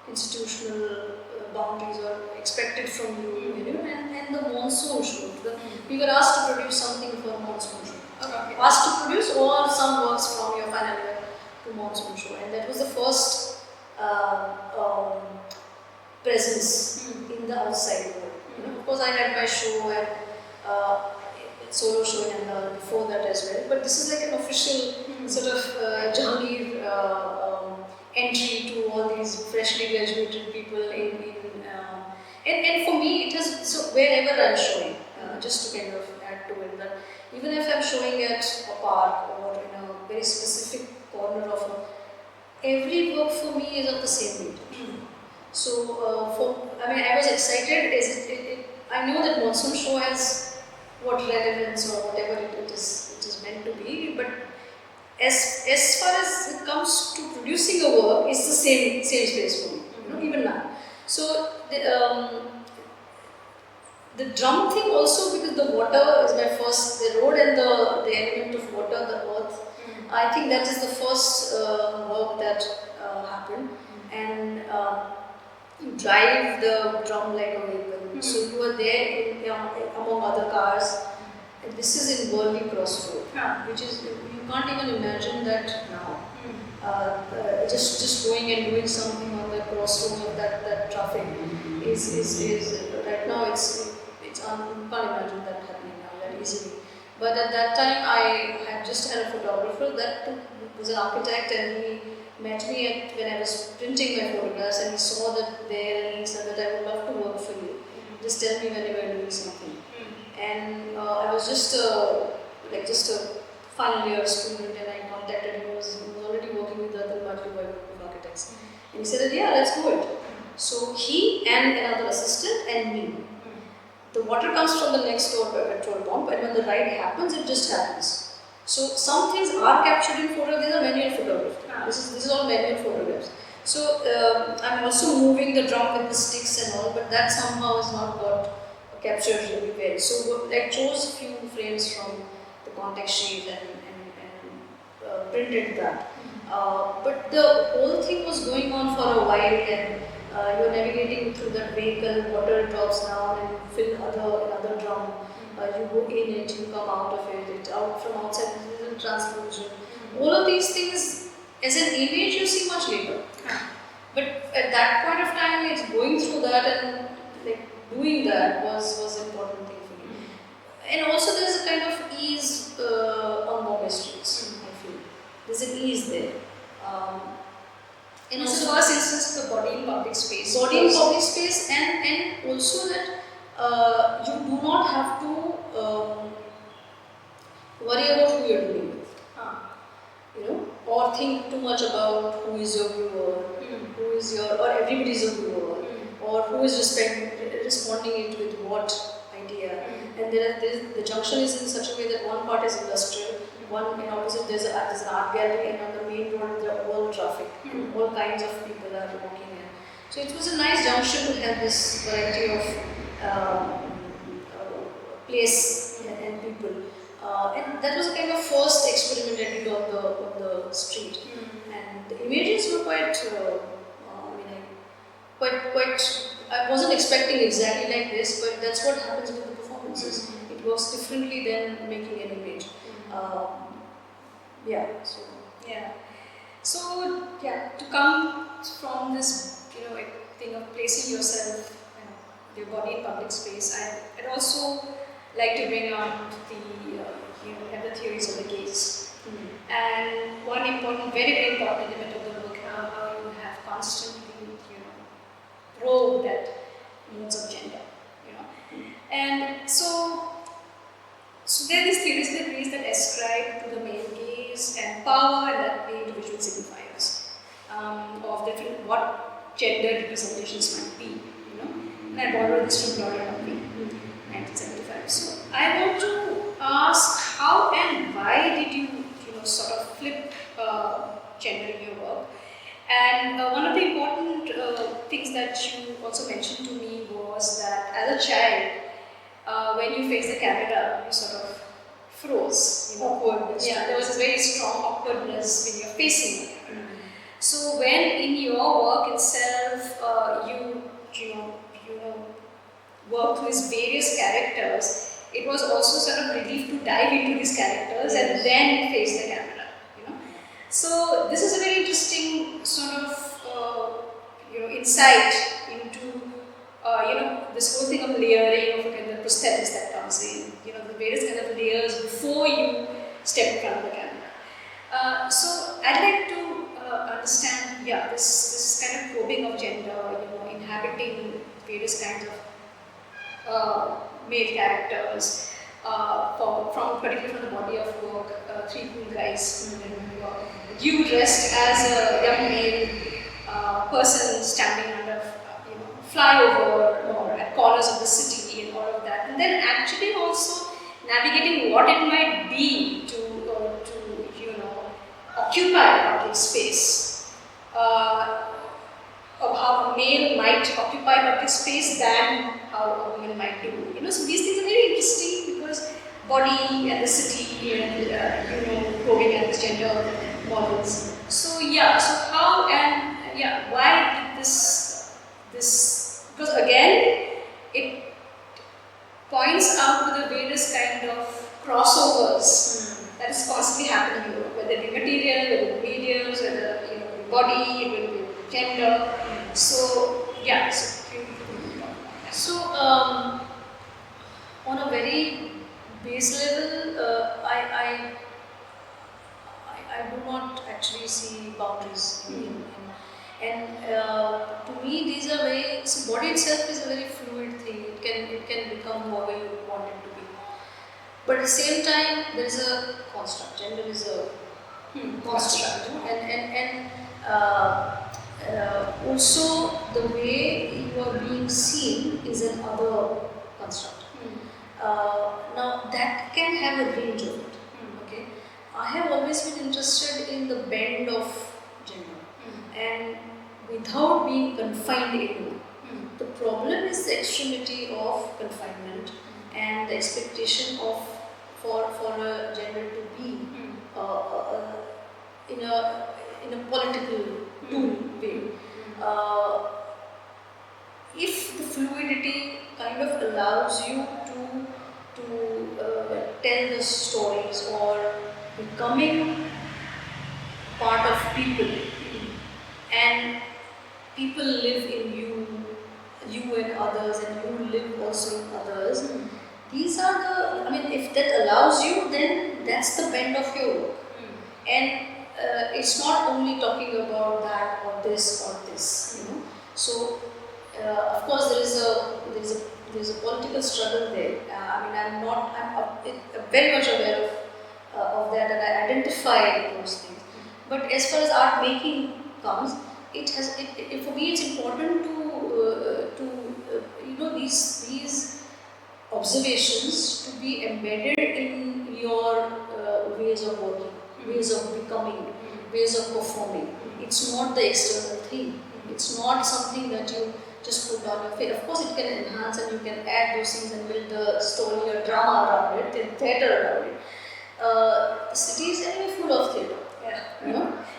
institutional boundaries or expected from you, and the monsoon shoot. We were asked to produce something for a monsoon shoot. Asked to produce or some works from your final year to monsoon show, and that was the first presence in the outside world. Of course, I had my show and solo show and before that as well. But this is like an official sort of journey entry to all these freshly graduated people and for me it has, so wherever I'm showing, just to kind of add to it, that even if I'm showing at a park or in a very specific corner of every work for me is of the same weight. So, I was excited. I know that monsoon show has what relevance or whatever it is meant to be, but as far as it comes to producing a work, it's the same space for me. Even now. So the drum thing also, because the water is my first, the road and the element of water, the earth. I think that is the first work that happened, and. You drive the drum like a vehicle, so you are there among other cars. And this is in Burley Crossroad, which is, you can't even imagine that now. Just going and doing something on the crossroads of that traffic is right now you can't imagine that happening now that easily. But at that time I had just had a photographer that was an architect, and he met me when I was printing my photographs, and he saw that there and he said that I would love to work for you. Just tell me when you are doing something. And I was just a final year student, and I contacted him. He was already working with the other group of architects. And he said that, yeah, let's do it. So he and another assistant and me. The water comes from the next door petrol pump, and when the ride happens, it just happens. So some things are captured in photographs. These are manual photographs. This is all manual photographs. So I'm also moving the drum with the sticks and all, but that somehow is not got captured really well. So I chose a few frames from the contact sheet and printed that. But the whole thing was going on for a while, and you're navigating through that vehicle, water drops down and you fill another drum. You go in it, you come out of it, out from outside, it is translucent. All of these things, as an image, you see much later. But at that point of time, it's going through that, and doing that was an important thing for me. And also there's a kind of ease on Bombay streets, I feel. There's an ease there. And also, first instance, the body in public space. Body in public space, and also that you do not have to worry about who you're doing with. Or think too much about who is your viewer, or everybody is a viewer, or who is responding it with what idea. And the junction is in such a way that one part is industrial, one in opposite there's an art gallery, and on the main road there are all traffic, all kinds of people are walking in. So it was a nice junction to have this variety of place and people. And that was a kind of first experiment I did on the street. And the images were quite, I wasn't expecting exactly like this, but that's what happens with the performances. It works differently than making an image. So yeah, to come from this, thing of placing yourself, your body in public space, I'd also like to bring out the theories of the gaze. And one important, very very important element of the book, how you have constantly, probe that modes of gender, and so there are these theories that ascribe to the male gaze and power and that way to visual signifiers of different what gender representations might be, And I borrowed this from Gloria Humphrey, 1975. So I want to ask how and why did you, sort of flip gender in your work? And one of the important things that you also mentioned to me was that as a child, when you face the camera, you sort of froze, awkwardness. Yeah, there was a very strong awkwardness when you're facing the camera. So when in your work itself, you work through these various characters, it was also sort of relief to dive into these characters and then face the camera. So this is a very interesting sort of insight into this whole thing of layering of the prosthetics that comes in, the various kind of layers before you step in front of the camera. So I'd like to understand, this kind of probing of gender, inhabiting various kinds of male characters, particularly from the body of work, Three Cool Guys in New York. You dressed as a young male person standing under flyover or at corners of the city and all of that, and then actually also navigating what it might be to occupy a public space, of how a male might occupy public space than how a woman might do. So these things are very interesting because body and the city and probing at the gender models. So how and why did this because again it points out to the various kind of crossovers that is constantly happening, whether it be material, whether it be mediums, whether the body, it will be gender. So on a very base level, I do not actually see boundaries and to me these are very. So body itself is a very fluid thing. It can become whoever you want it to be. But at the same time, there is a construct. Gender is a construct, and also the way you are being seen is another construct. Now that can have a range of it. Okay, I have always been interested in the bend of gender, and without being confined in. The problem is the extremity of confinement and the expectation of for a gender to be in a political tool way. If the fluidity kind of allows you to tell the stories or becoming part of people, and people live in you and others, and you live also in others. These are if that allows you, then that's the bend of your work. And it's not only talking about that or this or this, So, of course, there is a political struggle there. I'm very much aware of that, and I identify those things. But as far as art making comes, for me it's important to these observations to be embedded in your ways of working, ways of becoming, ways of performing. It's not the external thing. It's not something that you just put on your face. Of course, it can enhance and you can add those things and build a story or drama around it, and theatre around it. The city is anyway full of theatre.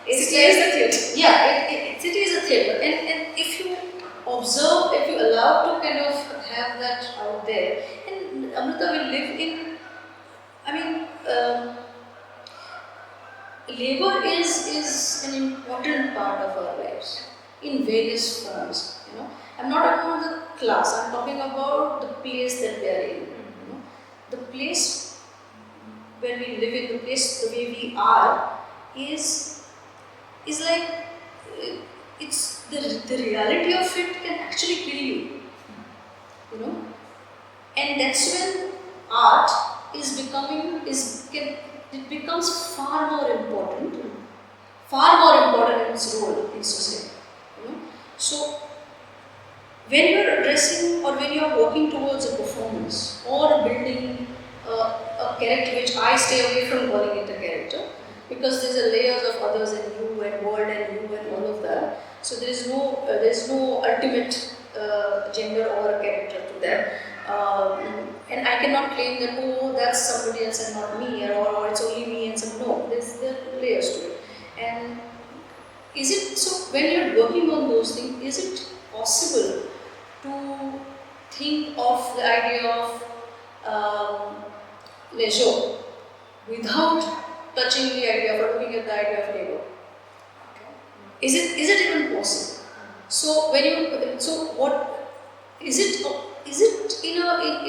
City is a theatre. Yeah, city is a theatre, and if you observe, if you allow to kind of have that out there, and Amrita will live in. labor is an important part of our lives in various forms. I'm not talking about the class. I'm talking about the place that we are in. The place where we live in, the place the way we are, is like it's the reality of it can actually kill you. And that's when art is becoming it becomes far more important in its role in society. So when you're addressing or when you're working towards a performance or building a character, which I stay away from calling it a character, because there's a layers of others and you and world and you and all of that. So there's no ultimate gender or a character to that. And I cannot claim that, oh, that's somebody else and not me, or it's only me and some. No, there are layers to it. And is it so when you're working on those things, is it possible to think of the idea of leisure without touching the idea or looking at the idea of labor? Is it even possible? So what is it? Is it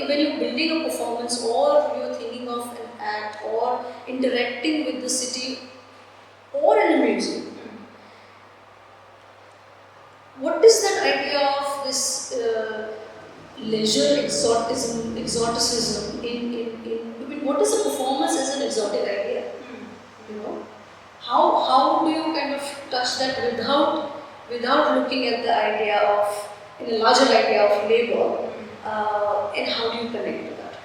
when you're building a performance or you're thinking of an act or interacting with the city or in a museum? What is that idea of this leisure exoticism I mean, what is a performance as an exotic idea? How do you kind of touch that without looking at the idea of in a larger idea of labor, and how do you connect to that?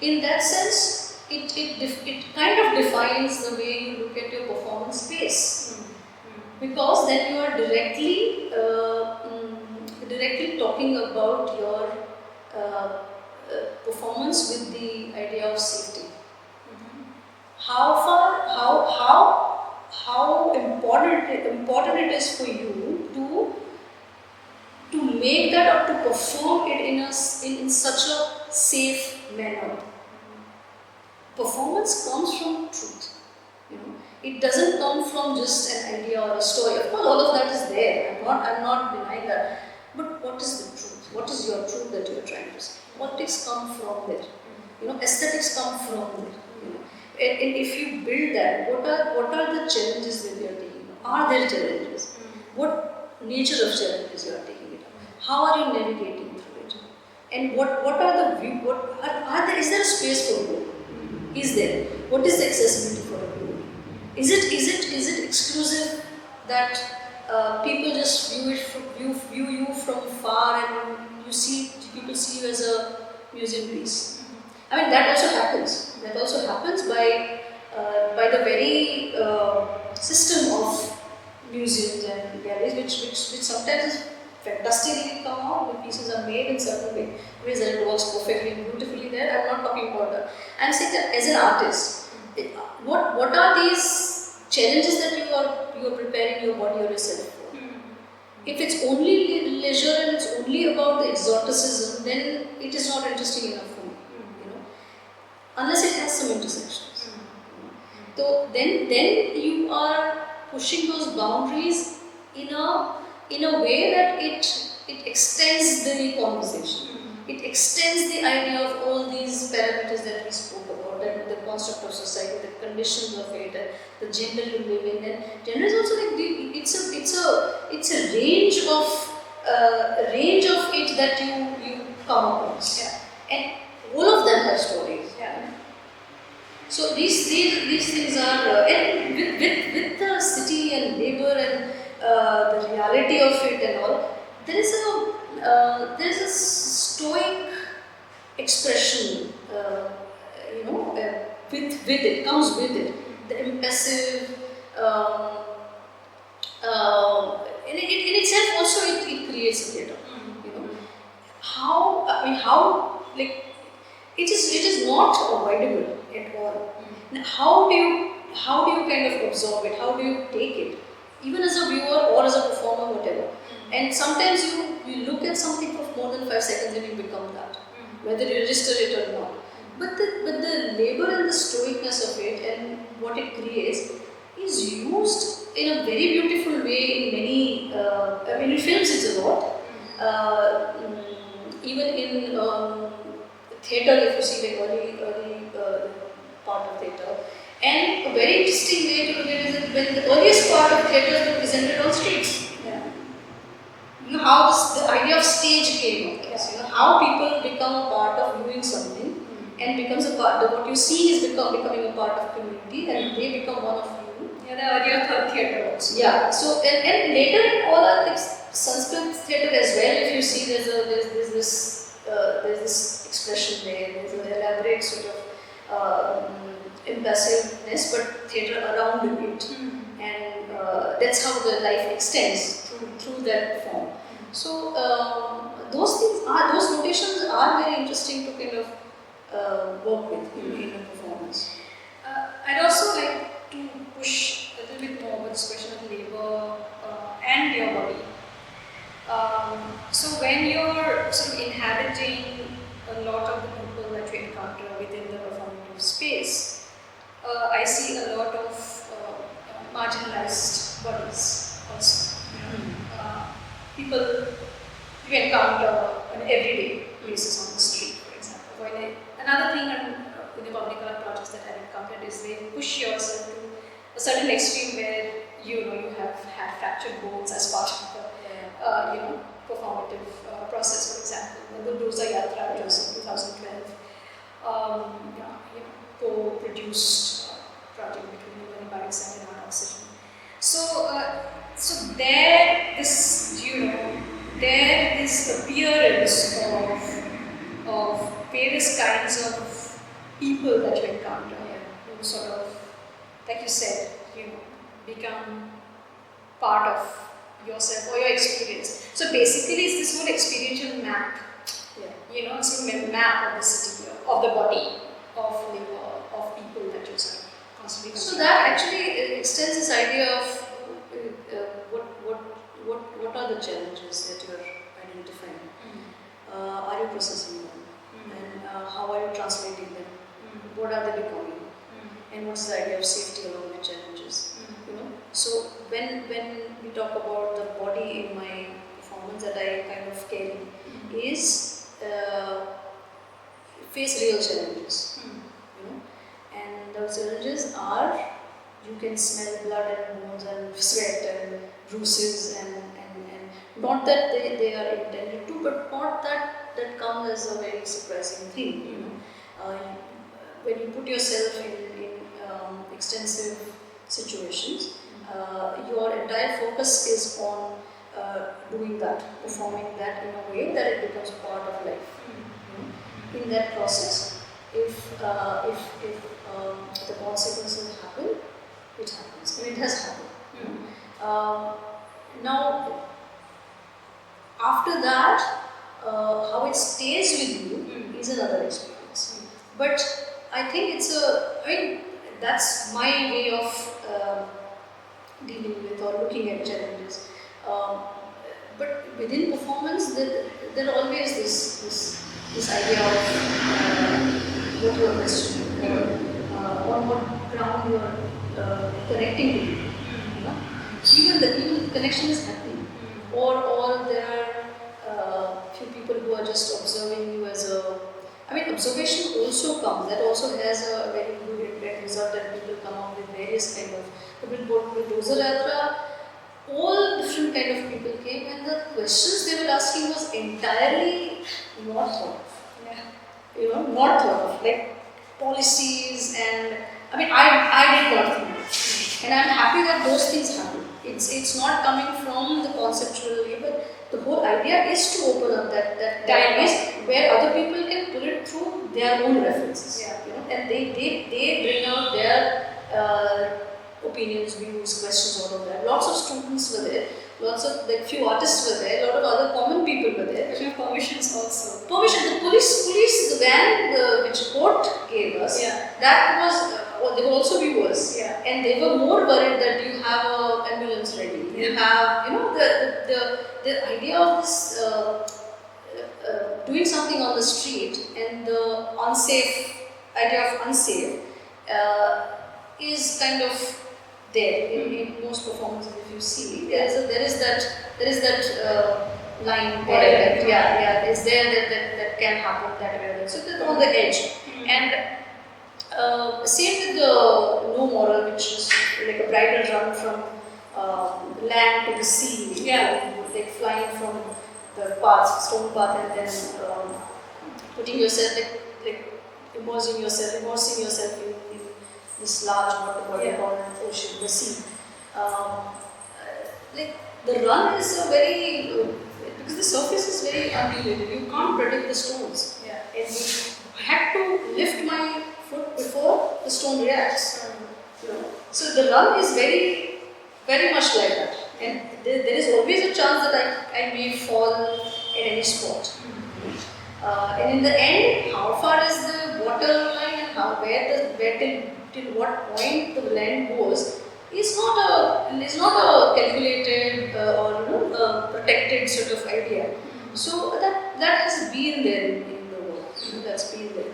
In that sense, it kind of defines the way you look at your performance space, because then you are directly talking about your performance with the idea of safety. How important it is for you to make that or to perform it in such a safe manner. Performance comes from truth. It doesn't come from just an idea or a story. Of course, all of that is there. I'm not denying that. But what is the truth? What is your truth that you're trying to say? Politics come from there. Aesthetics come from there. And if you build that, what are the challenges that you are taking up? Are there challenges? What nature of challenges you are taking it up? How are you navigating through it? And what are the is there a space for growth? Is there? What is the accessibility for a group? Is it exclusive that people just view you from far and people see you as a museum piece? I mean, that also happens. That also happens by the very system of museums and galleries, which sometimes is fantastically come out. The pieces are made in certain ways that it works perfectly and beautifully there. I'm not talking about that. I'm saying that as an artist, what are these challenges that you are preparing your body or yourself for? If it's only leisure and it's only about the exoticism, then it is not interesting enough for me. Unless it has some intersections. So then you are pushing those boundaries in a way that it extends the conversation. It extends the idea of all these parameters that we spoke about, and the construct of society, the conditions of it, and the gender you live in. And gender is also like it's a range of it that you come across. Yeah. And all of them have stories. Yeah. So these things are and with the city and labor and the reality of it and all, there is a stoic expression, with it comes with it, the impassive. In itself also it creates a theatre. How it is not avoidable at all. Now, how do you kind of absorb it? How do you take it? Even as a viewer or as a performer, whatever. And sometimes you look at something for more than 5 seconds and you become that, whether you register it or not. but the labor and the stoicness of it and what it creates is used in a very beautiful way in many. I mean, in films it's a lot. Even in theatre, if you see the early part of theatre, and a very interesting way to look at it is that when the earliest part of theatre was presented on streets. Yeah. You know how the idea of stage came up. Yeah. You know how people become a part of doing something and becomes a part. What you see is becoming a part of community, and they become one of you. Yeah, the idea of theatre also. Yeah. So and later in all our like Sanskrit theatre as well, if you see there's this expression there. There's an elaborate sort of impassiveness, but theatre around it, and that's how the life extends through that form. So those notations are very interesting to kind of work with in a performance. I'd also like to push a little bit more with this question of labor and your body. So when you're sort of inhabiting a lot of the people that you encounter within the performative space, I see a lot of marginalized bodies also. People you encounter on an everyday basis on the street, for example. Another thing in the public art projects that I've encountered is they push yourself to a certain extreme where you have had fractured bones as part of the performative process. For example, the Bulldozer Yatra, which was in 2012, co-produced project between Urban Bikes and Art Oxygen. So there this appearance of various kinds of people that you encounter, who sort of, like you said, become part of yourself or your experience. So basically, it's this whole experiential map. Yeah. It's a map of the city, of the body, of labor, of people that you sort of constantly. So that actually extends this idea of what are the challenges that you are identifying? Are you processing them? And how are you translating them? What are they becoming? And what's the idea of safety along with challenges? So when we talk about the body in my performance that I kind of carry is face real challenges. And those challenges are you can smell blood and bones and sweat and bruises and not that they are intended to, but not that comes as a very surprising thing. When you put yourself in extensive situations, your entire focus is on doing that, performing that in a way that it becomes a part of life. In that process, if the consequences happen, it happens, and it has happened. Now, after that, how it stays with you is another experience. But I think that's my way of dealing with or looking at challenges. But within performance, there always this idea of what you are questioning or on what ground you are connecting to. Even the connection is happening, or there are few people who are just observing you as a. I mean, observation also comes. That also has a very good end result that people come up with various kind of. With Bulldozer Yatra, all different kind of people came, and the questions they were asking was entirely not thought of. Not thought of, like policies and. I mean, I did not think, and I'm happy that those things happen. It's not coming from the conceptual way, but the whole idea is to open up that dialogue where other people can pull it through their own references. And they bring out their opinions, views, questions, all of that. Lots of students were there. Lots of few artists were there. A lot of other common people were there. There were permissions also. Permission. The police, the van which court gave us. That was. They were also viewers, and they were more worried that you have an ambulance ready. You have, the idea of this doing something on the street and the unsafe idea of unsafe is kind of there in most performances. If you see, there is that line there. That, yeah, is there that can happen that way. So it's on the edge. And same with the no moral, which is like a bridal run from land to the sea, like flying from the path, stone path, and then putting yourself immersing yourself in this large water body called an ocean, the sea. Like the run is a very because the surface is very undulated. You can't predict the stones. And I had to lift my foot before the stone reacts. So the run is very, very much like that. And there is always a chance that I may fall at any spot. And in the end, how far is the water line and where till what point the land goes is not a calculated or protected sort of idea. So that has been there in the world. That's been there.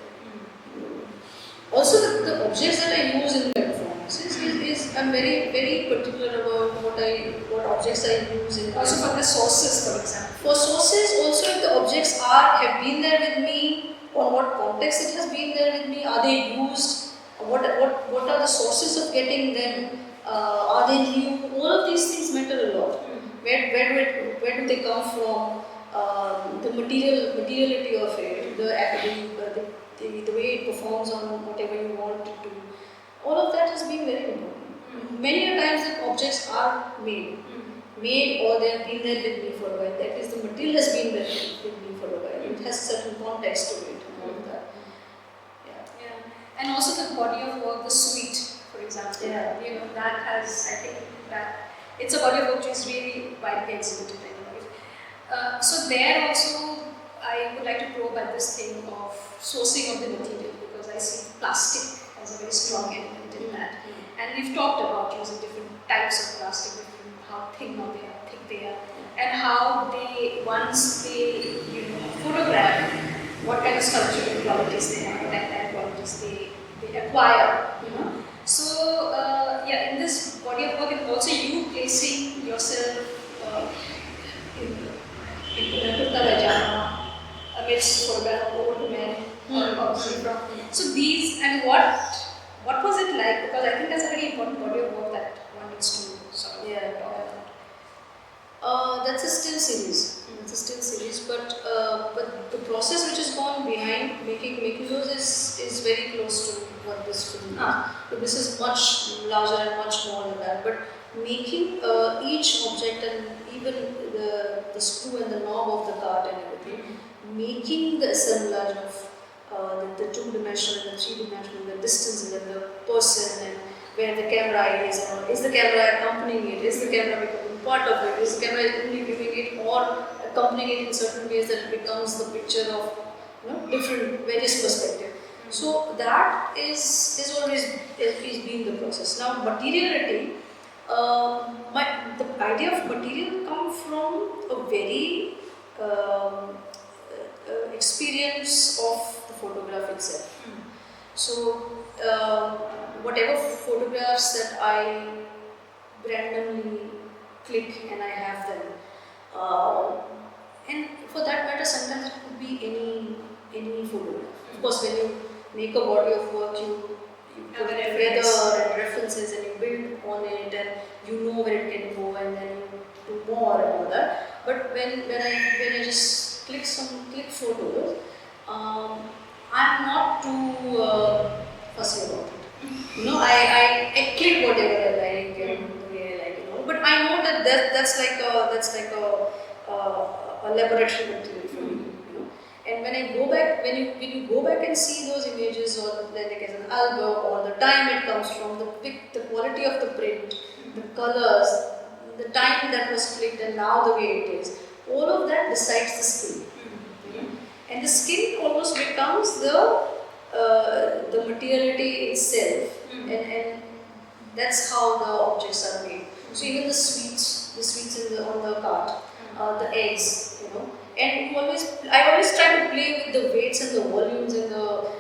Also, the objects that I use in my performances is I'm very, very particular about what objects I use in. Also for the sources, for example. For sources, also if the objects have been there with me, or what context it has been there with me, are they used? What are the sources of getting them? Are they new? All of these things matter a lot. Where do they come from? The materiality of it, the way it performs on whatever you want to do. All of that has been very important. Many a times the objects are made or they have been there with me for a while. That is, the material has been there with me for a while. It has certain context to it and all of that. Yeah. And also the body of work, the suite, for example. That has, I think, that it's a body of work which is really widely exhibited. So there also, I would like to probe at this thing of sourcing of the material, because I see plastic as a very strong element in that. And we've talked about using different types of plastic, how thin or how thick they are, and how once they photograph what kind of sculptural qualities they have, what kind of qualities they acquire. So in this body of work, it's also you placing yourself in the kurta pajama amidst photograph of old men or zebra. So these, and what was it like? Because I think that's a very important body of work that one needs to sort of talk about. That's a still series. It's a still series, but the process which has gone behind making those is very close to what this film is. But this is much larger and much more than that. But making each object and even the screw and the knob of the cart and everything, making the assemblage of the two-dimensional and the three-dimensional, the distance and the person and where the camera is the camera accompanying it, is the camera becoming part of it, is the camera only giving it or accompanying it in certain ways that it becomes the picture of different various perspectives. So that is always been the process. Now materiality, the idea of material comes from a very experience of the photograph itself. So whatever photographs that I randomly click and I have them, and for that matter, sometimes it could be any photograph. Of course, when you make a body of work, you put together and references and you build on it and you know where it can go and then you do more and all that. But when I just click photos, I'm not too fussy about it. I click whatever I like and the way I like, but I know that's like a laboratory material for me. And when I go back, when you go back and see those images, or like as an album, or the time it comes from, the quality of the print, the colors, the time that was clicked, and now the way it is, all of that decides the skill. And the skill almost becomes the materiality itself, and that's how the objects are made. So even the sweets on the cart, the eggs, And I always try to play with the weights and the volumes and the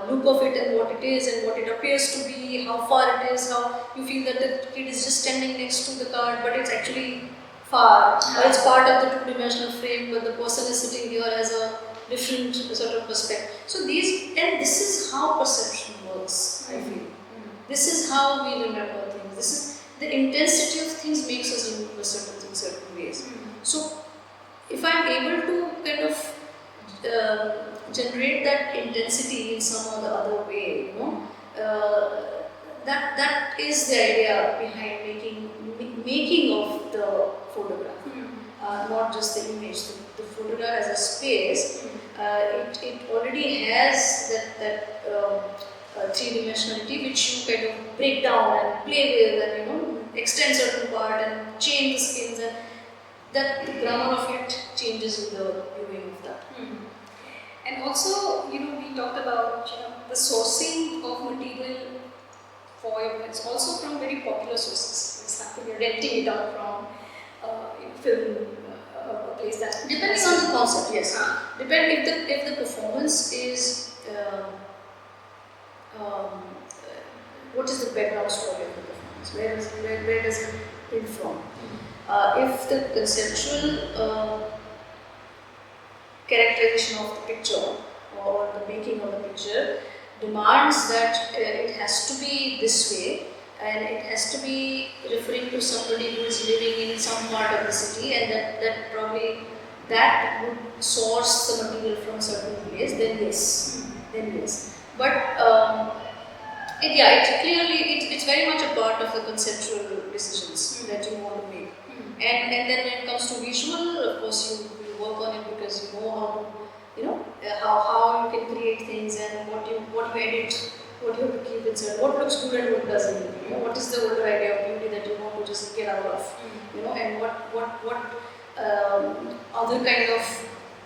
look of it and what it is and what it appears to be, how far it is, how you feel that the kid is just standing next to the card, but it's actually far, or it's part of the two-dimensional frame, but the person is sitting here as a different sort of perspective. So this is how perception works, I feel. This is how we remember things. This is the intensity of things makes us remember certain things certain ways. So if I'm able to kind of generate that intensity in some or the other way, that is the idea behind making of the photograph, not just the image. The photograph as a space, it already has that three-dimensionality which you kind of break down and play with and extend certain part and change the skins, and that the grammar of it changes with the viewing of that. And also, we talked about the sourcing of material for your it's also from very popular sources. For example, you're renting it out from film a place that Depending on the concept, yes. Depend if the performance is what is the background story of the performance? Where does it come from? If the conceptual characterization of the picture or the making of the picture demands that it has to be this way, and it has to be referring to somebody who is living in some part of the city, and that probably that would source the material from certain place, then yes. But it's very much a part of the conceptual decisions that you want to make. And then when it comes to visual, of course you work on it because you know how you can create things and what you edit, what you have to keep inside, what looks good and what doesn't. What is the older idea of beauty that you want to just get out of, and what other kind of.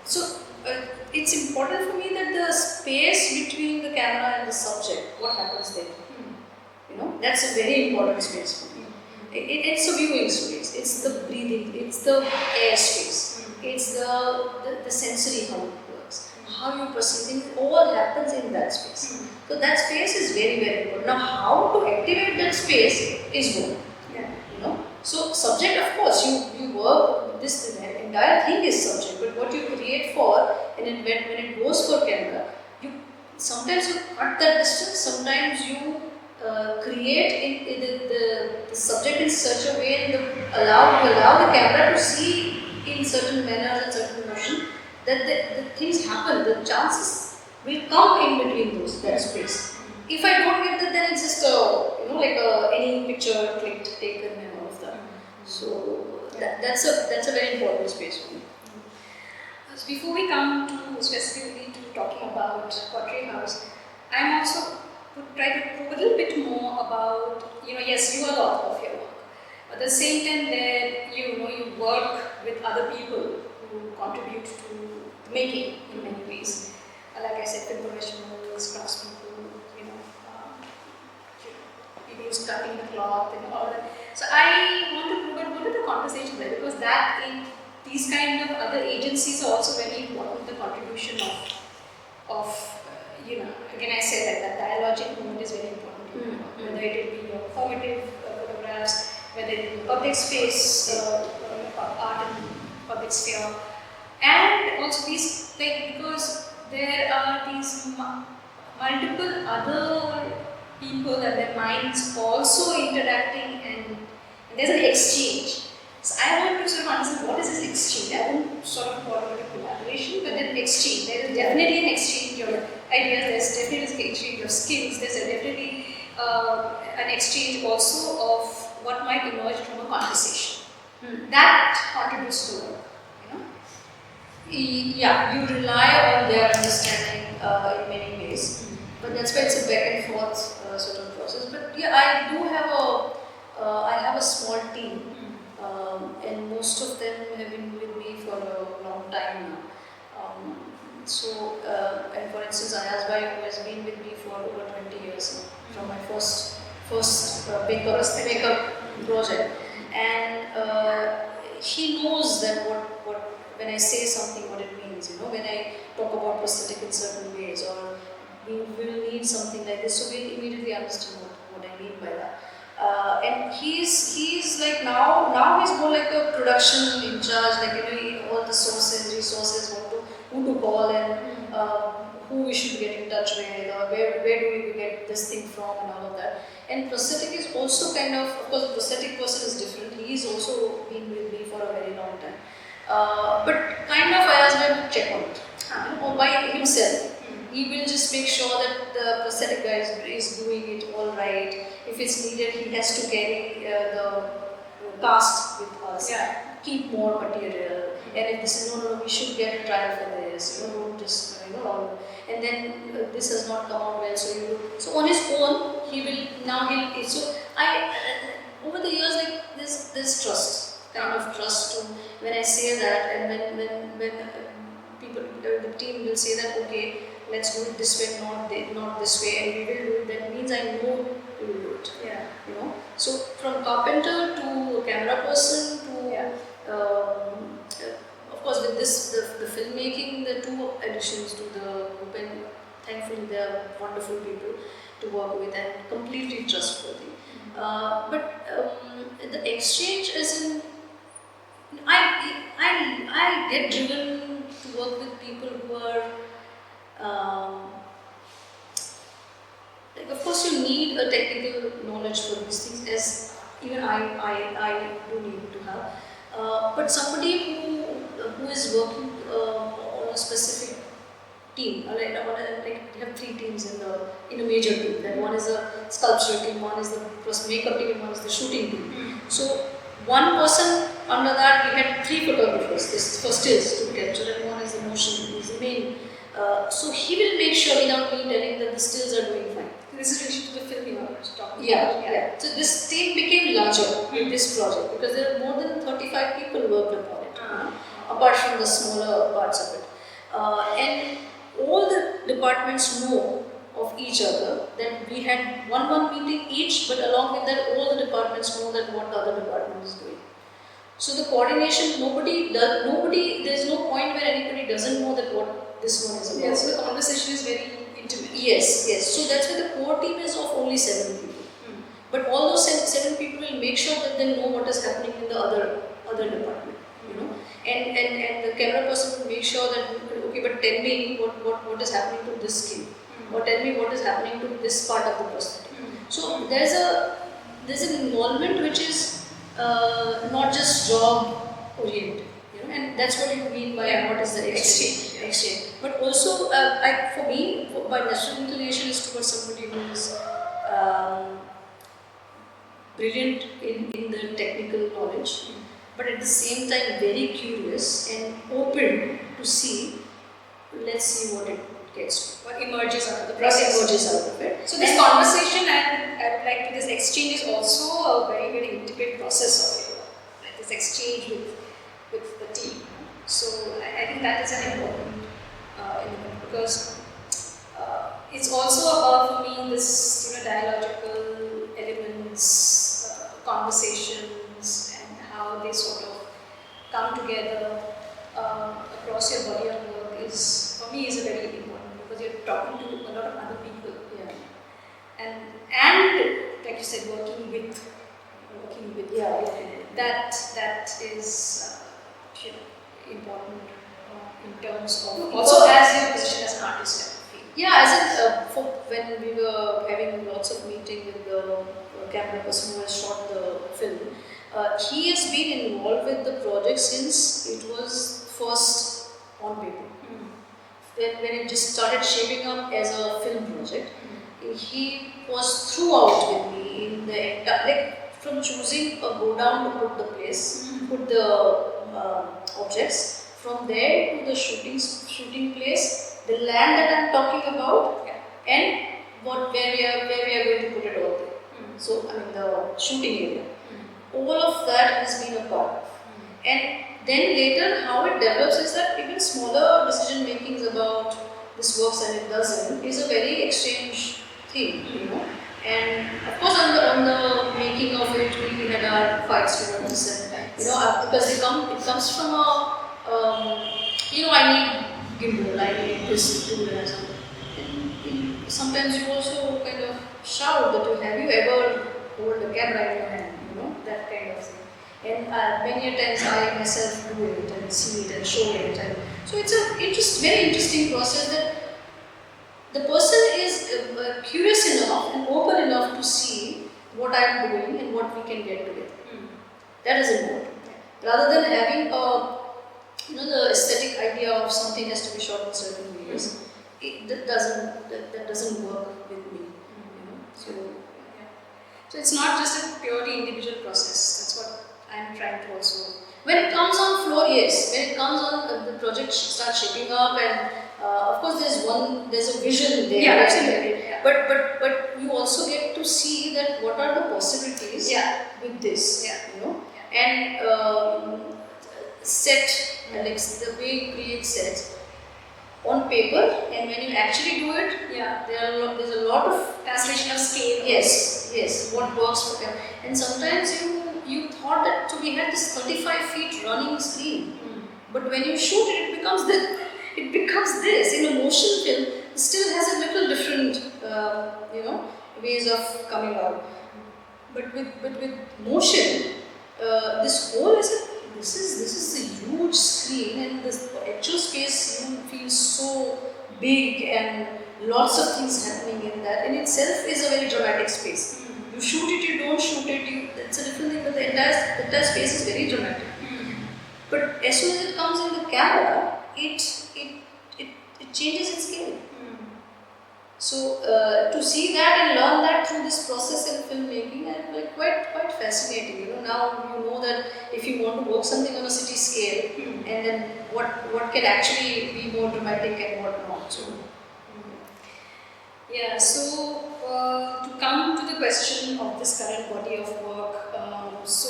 So it's important for me that the space between the camera and the subject, what happens there, that's a very important space for me. It's a viewing space, it's the breathing, it's the air space, it's the sensory how it works, how you perceive things, all happens in that space. So that space is very, very important. Now how to activate that space is work. So subject, of course, you work, this entire thing is subject, but what you create for, and then when it goes for camera, sometimes you cut that distance, sometimes you create the subject in such a way and allow the camera to see in certain manners and certain motion that the things happen, the chances will come in between that space. If I don't get that, then it's just any picture clicked, taken and all of that. So that's a very important space for me. So before we come to specifically to talking about Pottery House, I'm also would try to probe a little bit more about, yes, you are the author of your work, but at the same time that you work with other people who contribute to the making in many ways. Like I said, film professionals, craftspeople, people who's cutting the cloth and all that. So I want to probe what are the conversations there, because that in these kind of other agencies are also very important, the contribution of again I say that dialogic movement is very important, whether it will be your formative photographs, whether it will be public space, art in public sphere, and also these because there are these multiple other people and their minds also interacting, and there's an exchange. So I want to sort of understand what is this exchange. I won't sort of call it a collaboration, but an exchange. There is definitely an exchange of ideas, there's definitely an exchange of skills, there's definitely an exchange also of what might emerge from a conversation. That contributes to work, Yeah, you rely on their understanding in many ways, but that's why it's a back and forth sort of process. But yeah, I have a small team. And most of them have been with me for a long time now. And for instance, Ayazbai, who has been with me for over 20 years now, from my first makeup project, and he knows that what when I say something, what it means. When I talk about prosthetic in certain ways, or we will need something like this, so we immediately understand what I mean by that. And he's like now he's more like a production in charge, like all the sources, resources, who to call, and who we should get in touch with, or where do we get this thing from, and all of that. And prosthetic is also kind of course, the prosthetic person is different. He's also been with me for a very long time. But kind of I asked him to check out, or by himself. He will just make sure that the prosthetic guy is doing it all right. If it's needed, he has to carry the cast with us, keep more material. And if this is no, we should get a trial for this. Don't just and then this has not come out well. So on his own, he will now he'll. So I over the years, like this trust, kind of trust to when I say that, and when people the team will say that, okay, let's do it this way, not this way, and we will do it. That means I know we will do it. So from carpenter to camera person to of course with this the filmmaking, the two additions to the group, and thankfully they are wonderful people to work with and completely trustworthy. But the exchange is in I get driven to work with people who are like, of course you need a technical knowledge for these things, as even I do need to have, but somebody who is working on a specific team, like you have three teams in a major team. That one is a sculpture team, one is the makeup team, and one is the shooting team. So one person under that, we had three photographers. This for stills to capture, and one is the motion, is the main. So he will make sure without me telling that the stills are doing fine. This is related to the film you were talking about. Yeah. So this team became larger in this project because there are more than 35 people worked upon it, apart from the smaller parts of it. And all the departments know of each other, that we had one meeting each, but along with that, all the departments know that what the other department is doing. So the coordination, there is no point where anybody doesn't know that what this one is about. So the conversation is very intimate. Yes. So that's why the core team is of only 7 people. But all those 7 people will make sure that they know what is happening in the other department. And the camera person will make sure that, okay, but tell me what is happening to this skin, or tell me what is happening to this part of the prosthetic. So there's an involvement which is not just job oriented, and that's what you mean by what is the exchange. But also, for me, my natural inclination is towards somebody who is brilliant in the technical knowledge, but at the same time very curious and open to see. Let's see what it gets, what emerges out of the process. Out of it. So this conversation and I would like to, this exchange is also a very, very intimate process of like this exchange with the team. So I think that is an important element, because it's also about, for me, this dialogical elements, conversations, and how they sort of come together across your body of work is, for me, is a very important, because you're talking to a lot of other people. And like you said, working with that is important in terms of also as your position as an artist. When we were having lots of meeting with the camera person who has shot the film, he has been involved with the project since it was first on paper. When it just started shaping up as a film project, he was throughout with me in the entire, from choosing a go down to put the objects, from there to the shooting place, the land that I'm talking about, and where we are going to put it all there. So the shooting area. All of that has been a part of. And then later, how it develops is that even smaller decision makings about this works and it doesn't is a very exchange thing, And of course, on the making of it, we had our fights towards and because it comes from a I need gimbal, I need this tool and something. Sometimes you also kind of shout that have you ever hold a camera in your hand, that kind of thing. And many a times I myself do it and see it and show it. And so it's a very interesting process that the person is curious enough and open enough to see what I'm doing and what we can get together. That is important. Rather than having the aesthetic idea of something has to be shot in certain ways, that doesn't work with me. So it's not just a purely individual process. That's what I'm trying to also. When it comes on floor, yes. When it comes on the project starts shaping up, and of course there's a vision there. Yeah, absolutely. Yeah. But you also get to see that what are the possibilities with this. And set, like the way you create sets on paper, and when you actually do it, there's a lot of translation of scale. Yes, what works for them. And sometimes you thought that so we had this 35 feet running screen, but when you shoot it, it becomes this. It becomes this. In a motion film, it still has a little different, ways of coming out. But with motion, this whole this is a huge screen, and this actual space feels so big, and lots of things happening in that. In itself is a very dramatic space. You shoot it, you don't shoot it, it's a different thing, but the entire space is very dramatic. But as soon as it comes in the camera, it changes its scale. So to see that and learn that through this process in filmmaking, is like quite fascinating. Now you know that if you want to work something on a city scale, and then what can actually be more dramatic and what not. So So to come to the question of this current body of work, so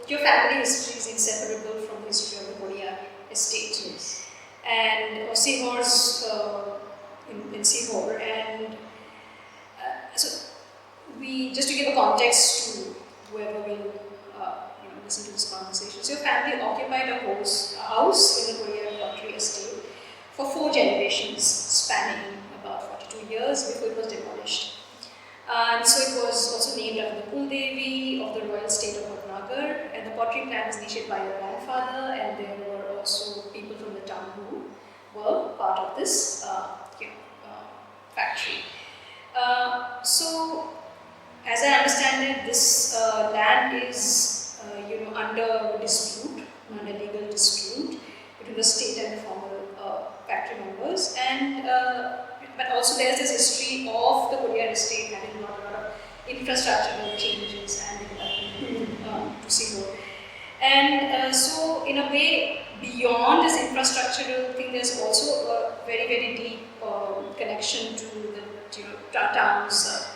your family history is inseparable from the history of the Korea estate. yes. And Seahorse in Seahor, and so we just to give a context to whoever will listen to this conversation. So your family occupied a house in the Korean Pottery estate for 4 generations, spanning about 42 years before it was demolished. And so it was also named after the Kuldevi of the royal state of Bhatnagar, and the pottery plant was initiated by your grandfather, and there were also people from the town who were part of this factory. So, as I understand it, this land is under dispute, under legal dispute between the state and the former factory members, and but also there's this history of the Korean estate having a lot of infrastructural changes and development to see more. And so, in a way, beyond this infrastructural thing, there's also a very, very deep connection to the town's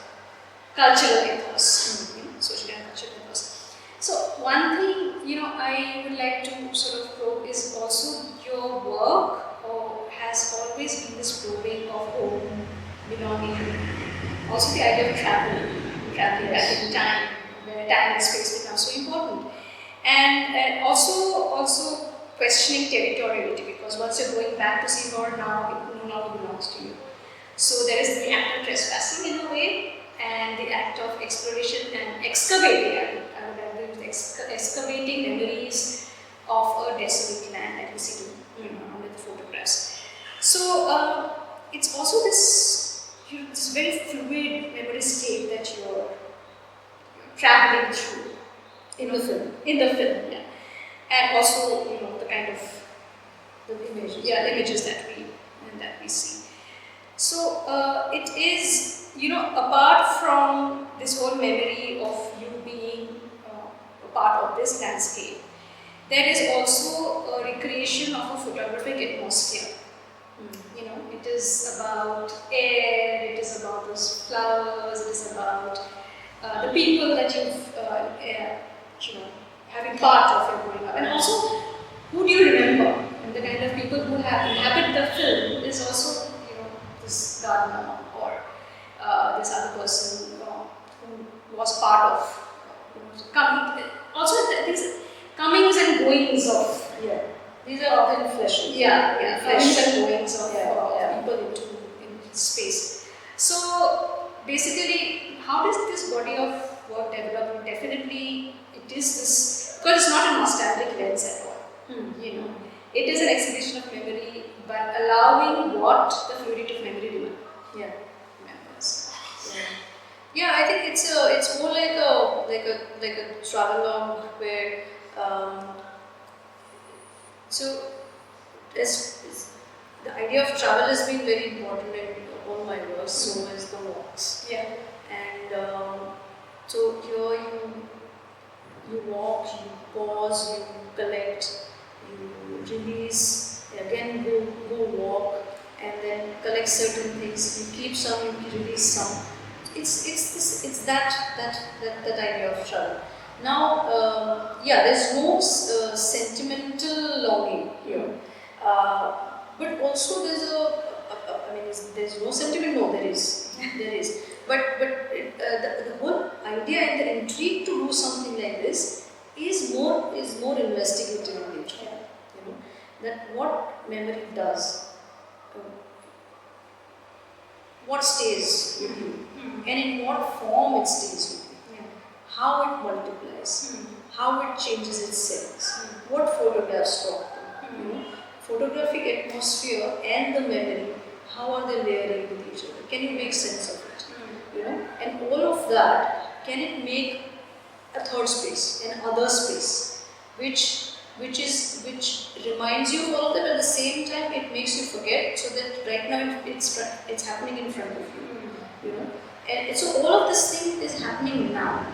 cultural ethos, social and cultural ethos. So, one thing I would like to sort of probe is also your work has always been this probing of home, belonging, also the idea of traveling back in time, where time and space becomes so important. And also questioning territoriality, because once you're going back to Seahor, now it no longer belongs to you. So there is the act of trespassing in a way, and the act of exploration and excavating. I would agree with excavating memories of a desolate land that we see under the photographs. So it's also this very fluid memory state that you're traveling through in the film, and also the kind of The images. the images that we see. So it is apart from this whole memory of you being a part of this landscape, there is also a recreation of a photographic atmosphere. It is about air, it is about those flowers, it is about the people that you've having part of your growing up, and also who do you remember, and the kind of people who have inhabit the film is also this gardener or this other person who was part of coming. Also these comings and goings of These are in flesh. Yeah, Flesh. comings and goings of Yeah. people in space. So basically, how does this body of work develop? Definitely, it is this, because it's not a nostalgic lens at all. You know, it is an exhibition of memory, but allowing what the fluidity of memory Yeah. remembers. Yeah, I think it's more like a travelogue where so the idea of travel has been very important in all my work. So is the walks. Yeah. And so here you walk, you pause, you collect, you release, again go walk, and then collect certain things. You keep some, you release some. It's that idea of travel. Now, there's no sentimental longing here, but also there's no sentiment. No, there is, there is. The whole idea and the intrigue to do something like this is more investigative in nature. You know that what memory does, what stays with you, and in what form it stays with you, how it multiplies, how it changes its cells, what photographs talk to, photographic atmosphere and the memory, how are they layering with each other? Can you make sense of it? And all of that, can it make a third space, an other space, which reminds you of all of that, at the same time it makes you forget, so that right now it's happening in front of you, and so all of this thing is happening now.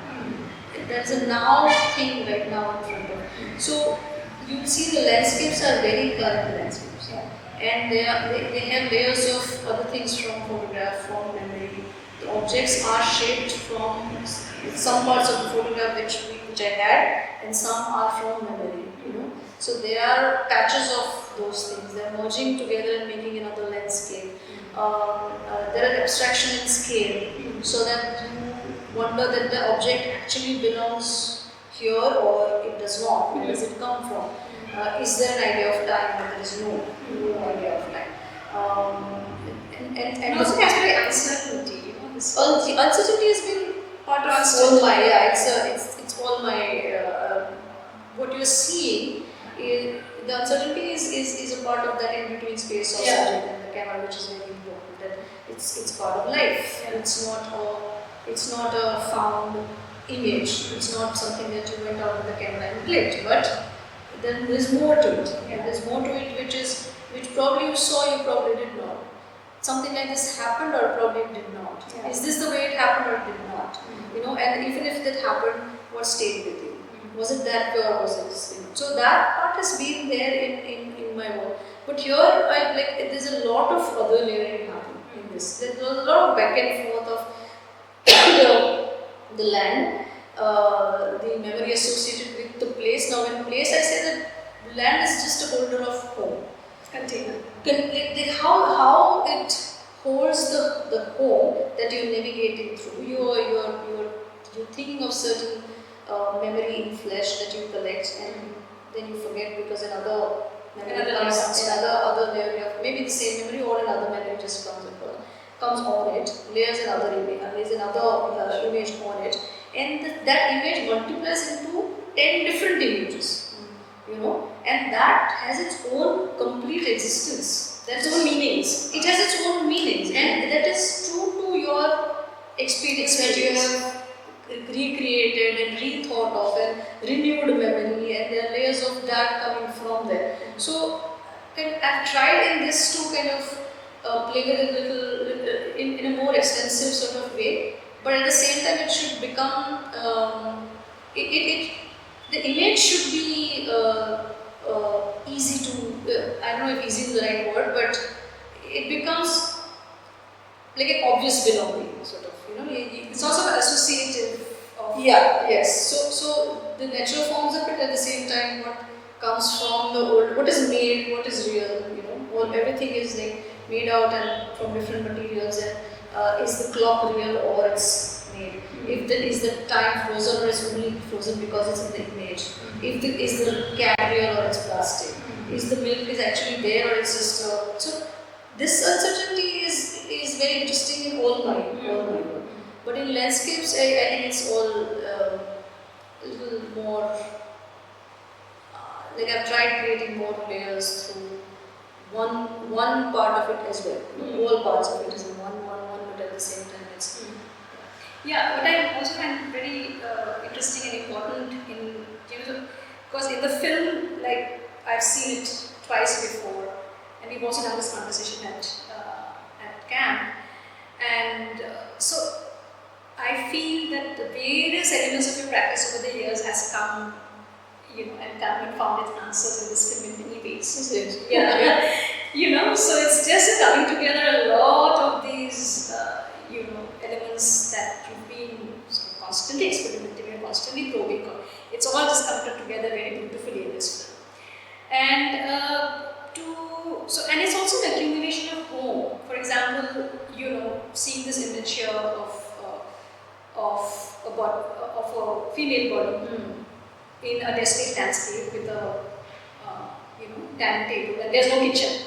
There's a now thing right now in front of you. So you will see the landscapes are very current landscapes, and they have layers of other things from photograph, from memory. The objects are shaped from some parts of the photograph which I had, and some are from memory. So there are patches of those things. They are merging together and making another landscape. There are abstraction in scale, so that you wonder that the object actually belongs here or it does not. Where does it come from? Is there an idea of time, or there is no idea of time? And also has very uncertainty. The uncertainty has been part of all my it's all my what you're seeing. The uncertainty is a part of that in between space of subject and the camera, which is very important. That it's part of life. Yeah. It's not a found image. It's not something that you went out with the camera and clicked. But then there's more to it. Yeah. There's more to it, which probably you saw, you probably did not. Something like this happened, or probably it did not. Yeah. Is this the way it happened, or it did not? And even if that happened, what stayed with you? Was it that way, or was it? So that part has been there in my work. But here, there's a lot of other layering happening in this. There's a lot of back and forth of the land, the memory associated with the place. Now, in place, I say that land is just a holder of home. Container. How it holds the home that you're navigating through. You're thinking of certain memory in flesh that you collect, and then you forget because another memory comes, another layer of maybe the same memory, or another memory just comes on it, layers another image, image on it, and that image multiplies into 10 different images. And that has its own complete existence. That's own meanings. It has its own meanings, and that is true to your experience that you have recreated and rethought of and renewed memory, and there are layers of that coming from there. So I've tried in this to kind of play with it a little in a more extensive sort of way, but at the same time it should become the image should be easy to, I don't know if easy is the right word, but it becomes like an obvious belonging, sort of. It's also associative. Yes. So the natural forms of it, at the same time, what comes from the old, what is made, what is real. Everything is like made out and from different materials. And is the clock real, or it's made? Is the time frozen, or is only frozen because it's in the image? Is the cat real, or it's plastic? Is the milk is actually there, or it's just so? This uncertainty is very interesting in all my work. But in landscapes, I think it's all a little more. Like I've tried creating more layers through one part of it as well. All parts of it is in one, but at the same time it's. Yeah, what I also find very interesting and important in because in the film, like I've seen it twice before, and we've also done this conversation at camp, and so I feel that the various elements of your practice over the years has come, and come and found its answers in this film in many ways. Is it? Yeah. So it's just coming together a lot of these, elements that you've been sort of constantly experimenting and constantly probing on. It's all just come together very beautifully in this film. And and it's also an accumulation of home. For example, seeing this image here of a female body in a desolate landscape with a dining table, and there's no kitchen.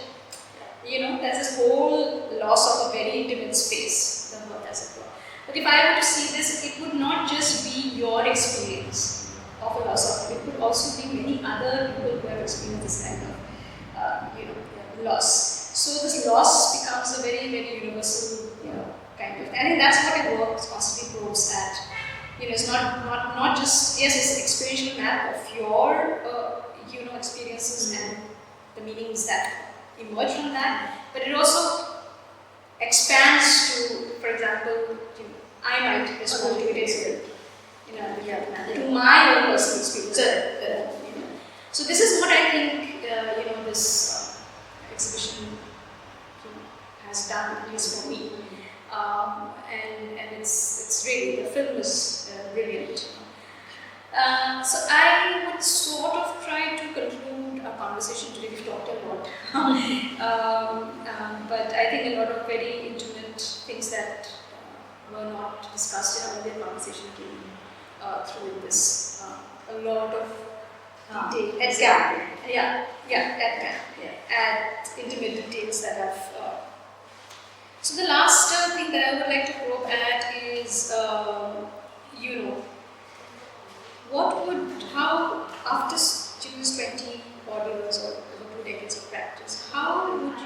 There's this whole loss of a very intimate space, the hearth as it were. But if I were to see this, it would not just be your experience of a loss of it would also be many other people who have experienced this kind of loss. So this loss becomes a very, very universal kind of. I think that's what it works constantly probes at. It's not just it's an experiential map of your experiences and the meanings that emerge from that, but it also expands to, for example, I might just cultivate it to my own personal experience. So this is what I think this exhibition has done, at least for me, and it's really, the film is brilliant. So I would sort of try to conclude our conversation today. We've talked a lot, but I think a lot of very intimate things that were not discussed in our earlier conversation came through in this. A lot of detail at camp. At camp. At intimate details that have. So the last thing that I would like to probe at is, how after Chibu's 20 odd years or over 2 decades of practice, how would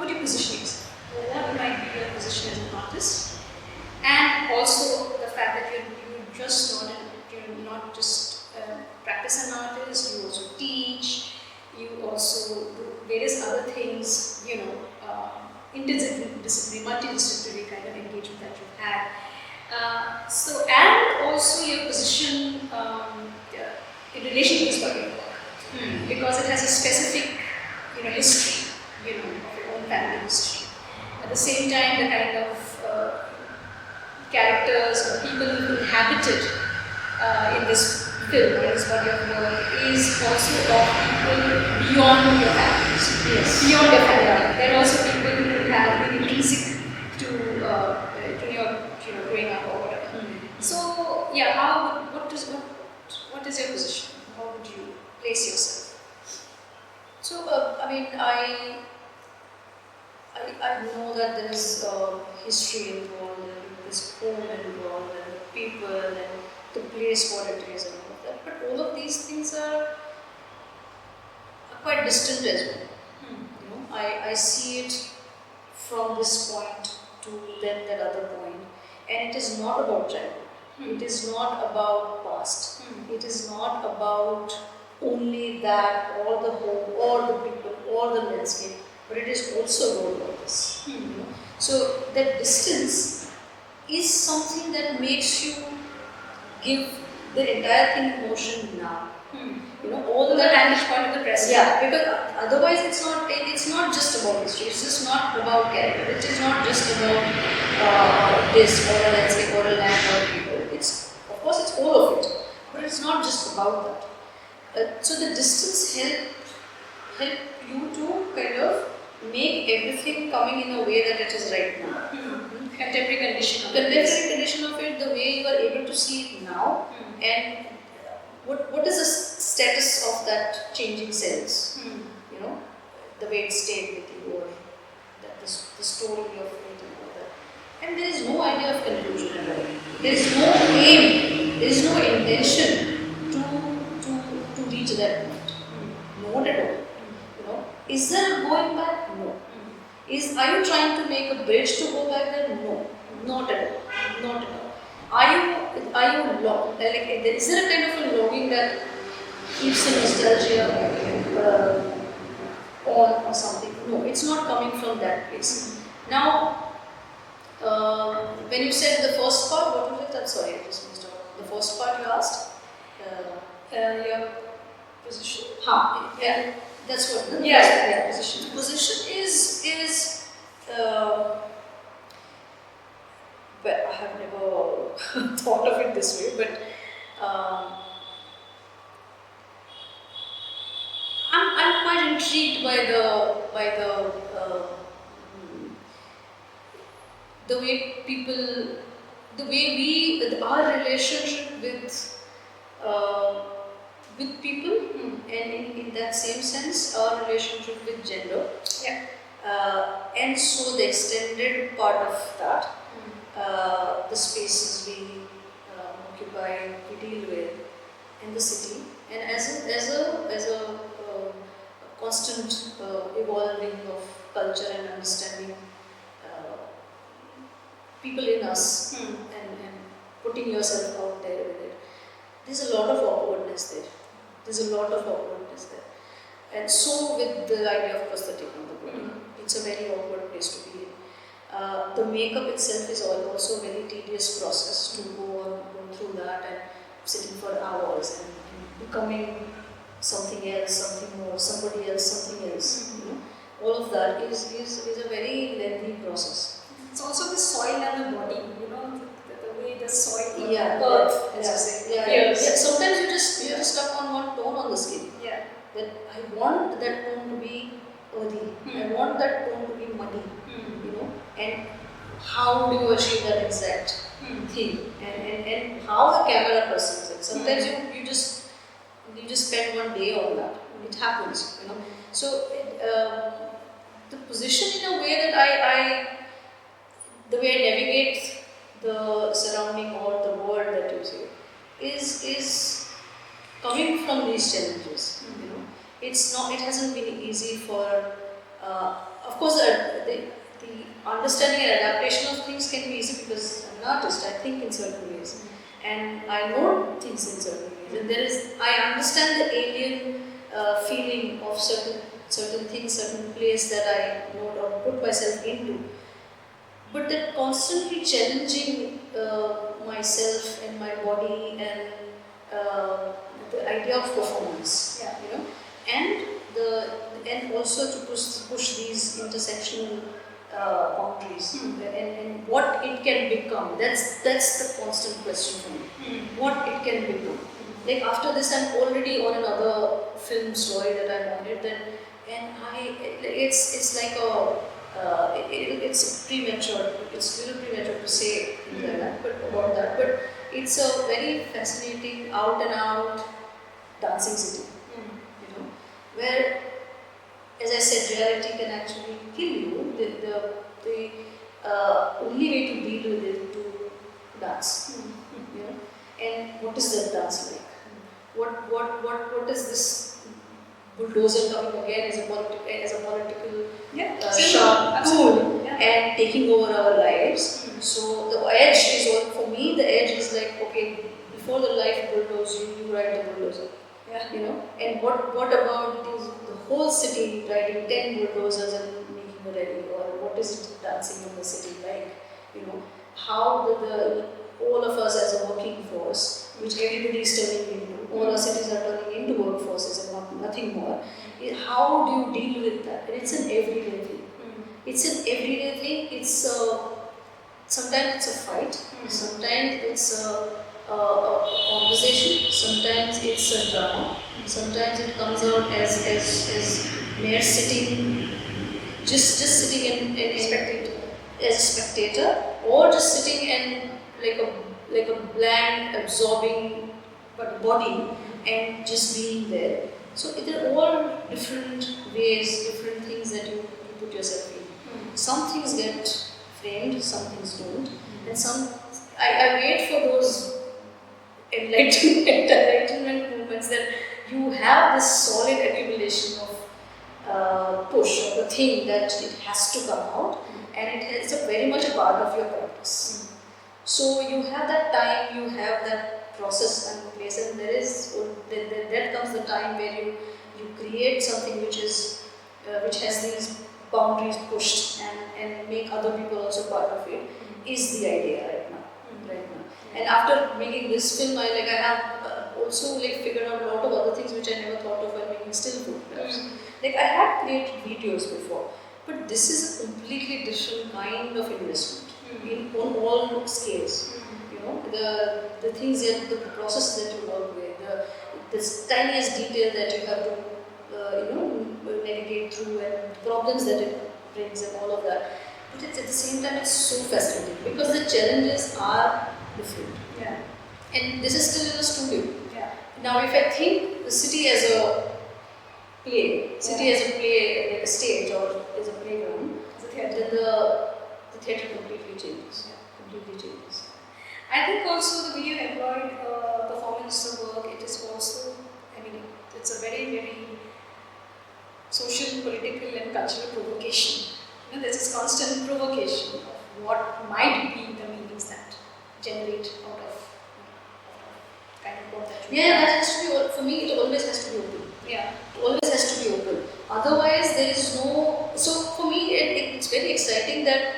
you position yourself? Or what might be your position as an artist? And also the fact that you're not just practice an artist, you also teach, you also do various other things, interdisciplinary, multidisciplinary kind of engagement that you've had. And also your position in relation to this body of work, because it has a specific, history, of your own family history. At the same time, the kind of characters or people who inhabited in this film, in this body of work, is also of people beyond your families, beyond your family. There are also people who have been intrinsic to your growing up or whatever. So what is your position? How would you place yourself? So I know that there is history involved, and this home involved, and the people, and the place what it is, and all of that. But all of these things are quite distant as well. I see it from this point to then that other point, and it is not about childhood. It is not about past. It is not about only that, or the home, or the people, or the landscape, but it is also about this. So that distance is something that makes you give the entire thing motion now. All the vantage point of the present. Yeah, because otherwise it's not just about history. It's just not about character. It is not just about this or a landscape or a land or people. Of course it's all of it, but it's not just about that. So the distance help you to kind of make everything coming in a way that it is right now. Contemporary condition of it, the way you are able to see it now, and what is the status of that changing cells? You know, the way it stayed with you, or the story of it and all that. And there is no idea of conclusion at all. There is no aim, there is no intention to reach that point. Not at all. You know, is there a going back? No. Are you trying to make a bridge to go back there? No, not at all. Not at all. Are you like, is there a kind of a longing that keeps the nostalgia on or something? No, it's not coming from that place. Now, when you said the first part, what was it? I'm sorry, I just missed out. The first part you asked? Your position. Yeah. That's what the position. Position is well, I have never thought of it this way, but I'm quite intrigued by the way people, the way our relationship with people, and in that same sense, our relationship with gender. Yeah. And so the extended part of that, the spaces we occupy, we deal with in the city, and as a constant evolving of culture and understanding people in us, and putting yourself out there with it. There's a lot of awkwardness there. And so with the idea of prosthetic on the body, it's a very awkward place to be in. The makeup itself is also a very tedious process to go through that and sitting for hours and becoming something else, something more, somebody else, something else. You know, all of that is a very lengthy process. It's also the soil and the body, you know, the way the soil, earth, as you say. Yeah. Sometimes you're just stuck on one tone on the skin. Yeah. That I want that tone to be earthy. I want that tone to be muddy. You know, and how do you achieve that exact thing? And how the camera perceives it. Sometimes you just spend one day on that. It happens, you know. So the position in a way that the way I navigate the surrounding or the world that you see is coming from these challenges. You know, it hasn't been easy for. Of course, the understanding and adaptation of things can be easy because I'm an artist. I think in certain ways, and I know things in certain ways. And I understand the alien feeling of certain things, certain place that I know or put myself into. But that constantly challenging myself and my body and the idea of performance, you know, and also to push these intersectional boundaries and what it can become. That's the constant question for me. What it can become. Like after this, I'm already on another film story that I wanted, and it's like it's premature. It's a little premature to say things like that, about that. But it's a very fascinating out and out dancing city. You know, where, as I said, reality can actually kill you. The only way to deal with it to dance. You know, and what is that dance like? What is this bulldozer coming again as a political sharp tool and taking over our lives? So the edge is for me. The edge is like, okay, before the life bulldoze you ride the bulldozer. You know, and what about the whole city riding 10 bulldozers and making a rally, or what is it dancing in the city like? You know, how all of us as a working force, which everybody is turning into, all our cities are turning into workforces and nothing more. How do you deal with that? And it's an everyday thing. It's an everyday thing. It's sometimes it's a fight. Sometimes it's a conversation. Sometimes it's a drama. Sometimes it comes out as mere sitting, just sitting in spectator, as a spectator, or just sitting and like a bland, absorbing body and just being there. So they're all different ways, different things that you put yourself in. Some things get framed, some things don't, and some I wait for those enlightenment moments that you have this solid accumulation of push or the thing that it has to come out, and it's a very much a part of your practice. So you have that time, you have that process and place, and there comes the time where you create something which has these boundaries pushed and make other people also part of it, is the idea right now. And after making this film, I have also figured out a lot of other things which I never thought of while making still photographs. I had created videos before, but this is a completely different kind of investment on all scales. The things that the process that you work with, the tiniest detail that you have to navigate through, and problems that it brings, and all of that. But at the same time, it's so fascinating because the challenges are different. Yeah. And this is still in a studio. Yeah. Now, if I think the city as a play, as a stage, or as a playground, then the theatre completely changes. Yeah. Completely changes. I think also the way you employed performance work, it is also, it's a very, very social, political and cultural provocation. There's this constant provocation of what might be the meanings that generate out of kind of what that that has to be, for me, it always has to be open. Yeah. It always has to be open. Otherwise, there is no. So, for me, it's very exciting that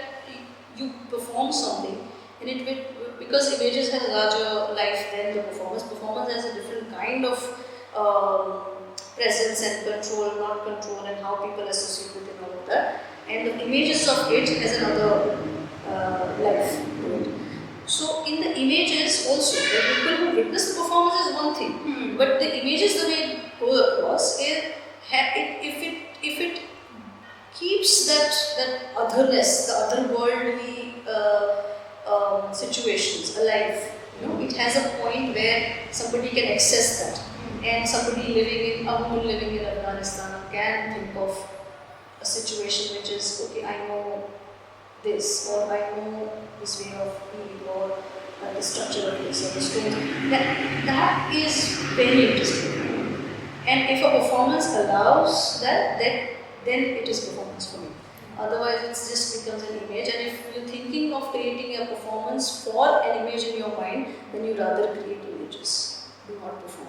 you perform something, and it will, because images has larger life than the performance. Performance has a different kind of presence and control, not control, and how people associate with it and all of that. And the images of it has another life to it. So in the images also, the people who witness the performance is one thing, but the images the way it go across, if it keeps that otherness, the otherworldly situations alive, it has a point where somebody can access that, and a woman living in Afghanistan can think of a situation which is, okay, I know this, or I know this way of being, or the structure of this, or the story. That is very interesting. And if a performance allows that, then it is performance for me. Otherwise, it just becomes an image. And if you're thinking of creating a performance for an image in your mind, then you rather create images, do not perform.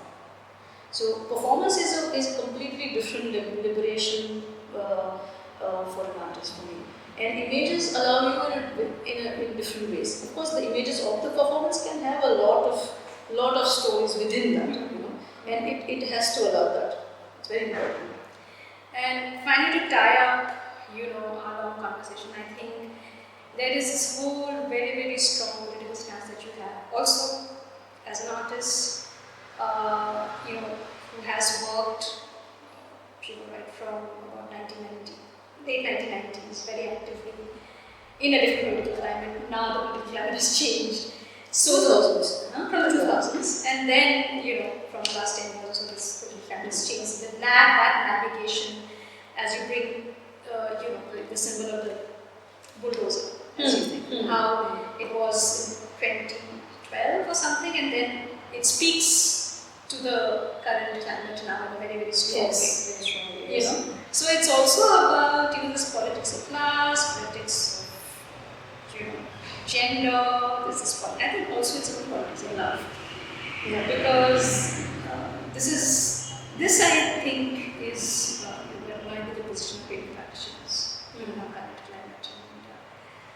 So, performance is a completely different liberation for an artist for me. And images allow you in different ways. Of course, the images of the performance can have a lot of stories within that, and it has to allow that. It's very important. And finally, to tie up, our long conversation, I think there is this whole very, very strong political stance that you have. Also, as an artist, who has worked, right from about 1990, late 1990s, very actively in a different political climate. Now the political climate has changed. So from the 2000s, and then from the last 10 years or so, this political climate has changed. That navigation, as you bring, like the symbol of the bulldozer, as you think, how it was in 2012 or something, and then it speaks to the current climate now in a very, very strong way. Very strong way. So it's also about this politics of class, politics of gender. This is I think also it's about politics of love. Yeah. Because this I think is in line with the position of painting practitioners in our current climate.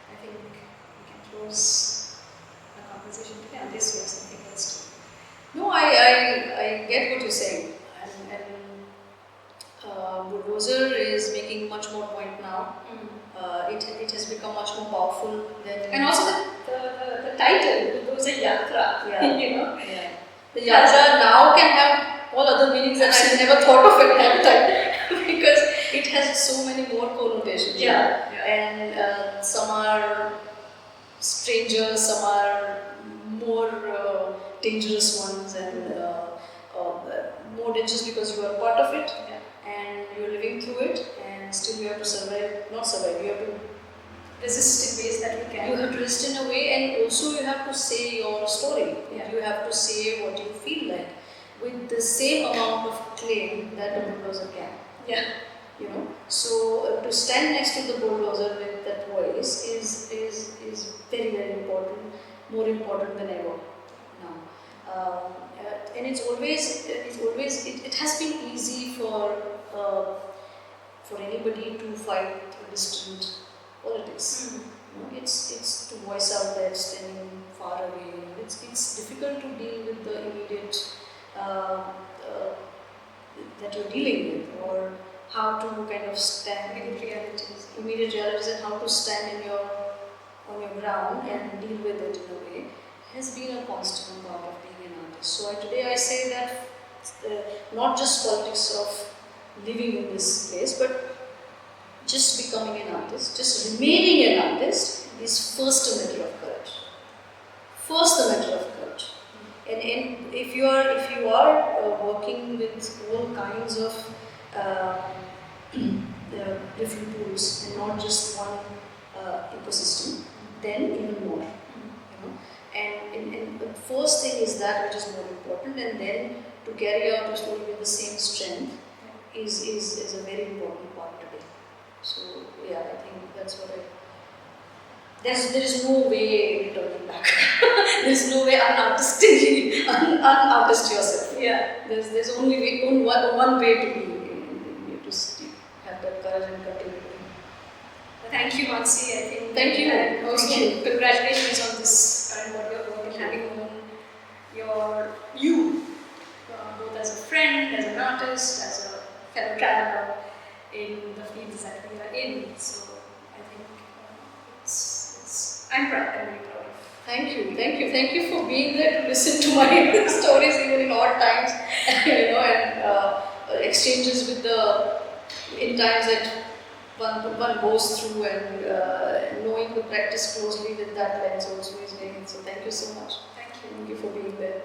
And I think we can close our conversation today on this. You have something else to. No, I get what you're saying, and bulldozer is making much more point now. It has become much more powerful than. And also the title, bulldozer yatra. Yeah. The yatra now can have all other meanings that I never thought of at that time because it has so many more connotations. Yeah. And some are strangers, some are more dangerous ones and more dangerous because you are part of it and you're living through it, and still you have to survive, not survive, you have to resist in ways that we can. You have to resist in a way, and also you have to say your story. Yeah. You have to say what you feel like with the same amount of claim that a bulldozer can. Yeah. You know, so to stand next to the bulldozer with that voice is very, very important, more important than ever now. And it has been easy for anybody to fight distant politics. You know, it's to voice out that standing far away. You know, it's difficult to deal with the immediate that you're dealing with, or how to kind of stand immediate realities, and how to stand on your ground and deal with it in a way has been a constant part of being an artist. So today I say that not just politics of living in this place, but just becoming an artist, just remaining an artist is first a matter of courage. First a matter of courage. And if you are working with all kinds of different tools and not just one ecosystem, then even more. You know? And the first thing is that which is more important, and then to carry out your story with the same strength is a very important part today. So yeah, I think that's what there is no way returning back. There's no way unartist yourself. Yeah. There's only one way to be. You just have that courage and continue. Thank you, Mansi. I think. Thank you. And also, Thank you. congratulations on this current body of work and having known you both as a friend, as an artist, as a fellow traveler in the fields that we are in. So I think I'm proud. I'm very proud of. Thank you for being there to listen to my stories even in odd times, you know, and exchanges with in times that one goes through, and knowing the practice closely with that lens also is very. So thank you so much. Thank you. Thank you for being there.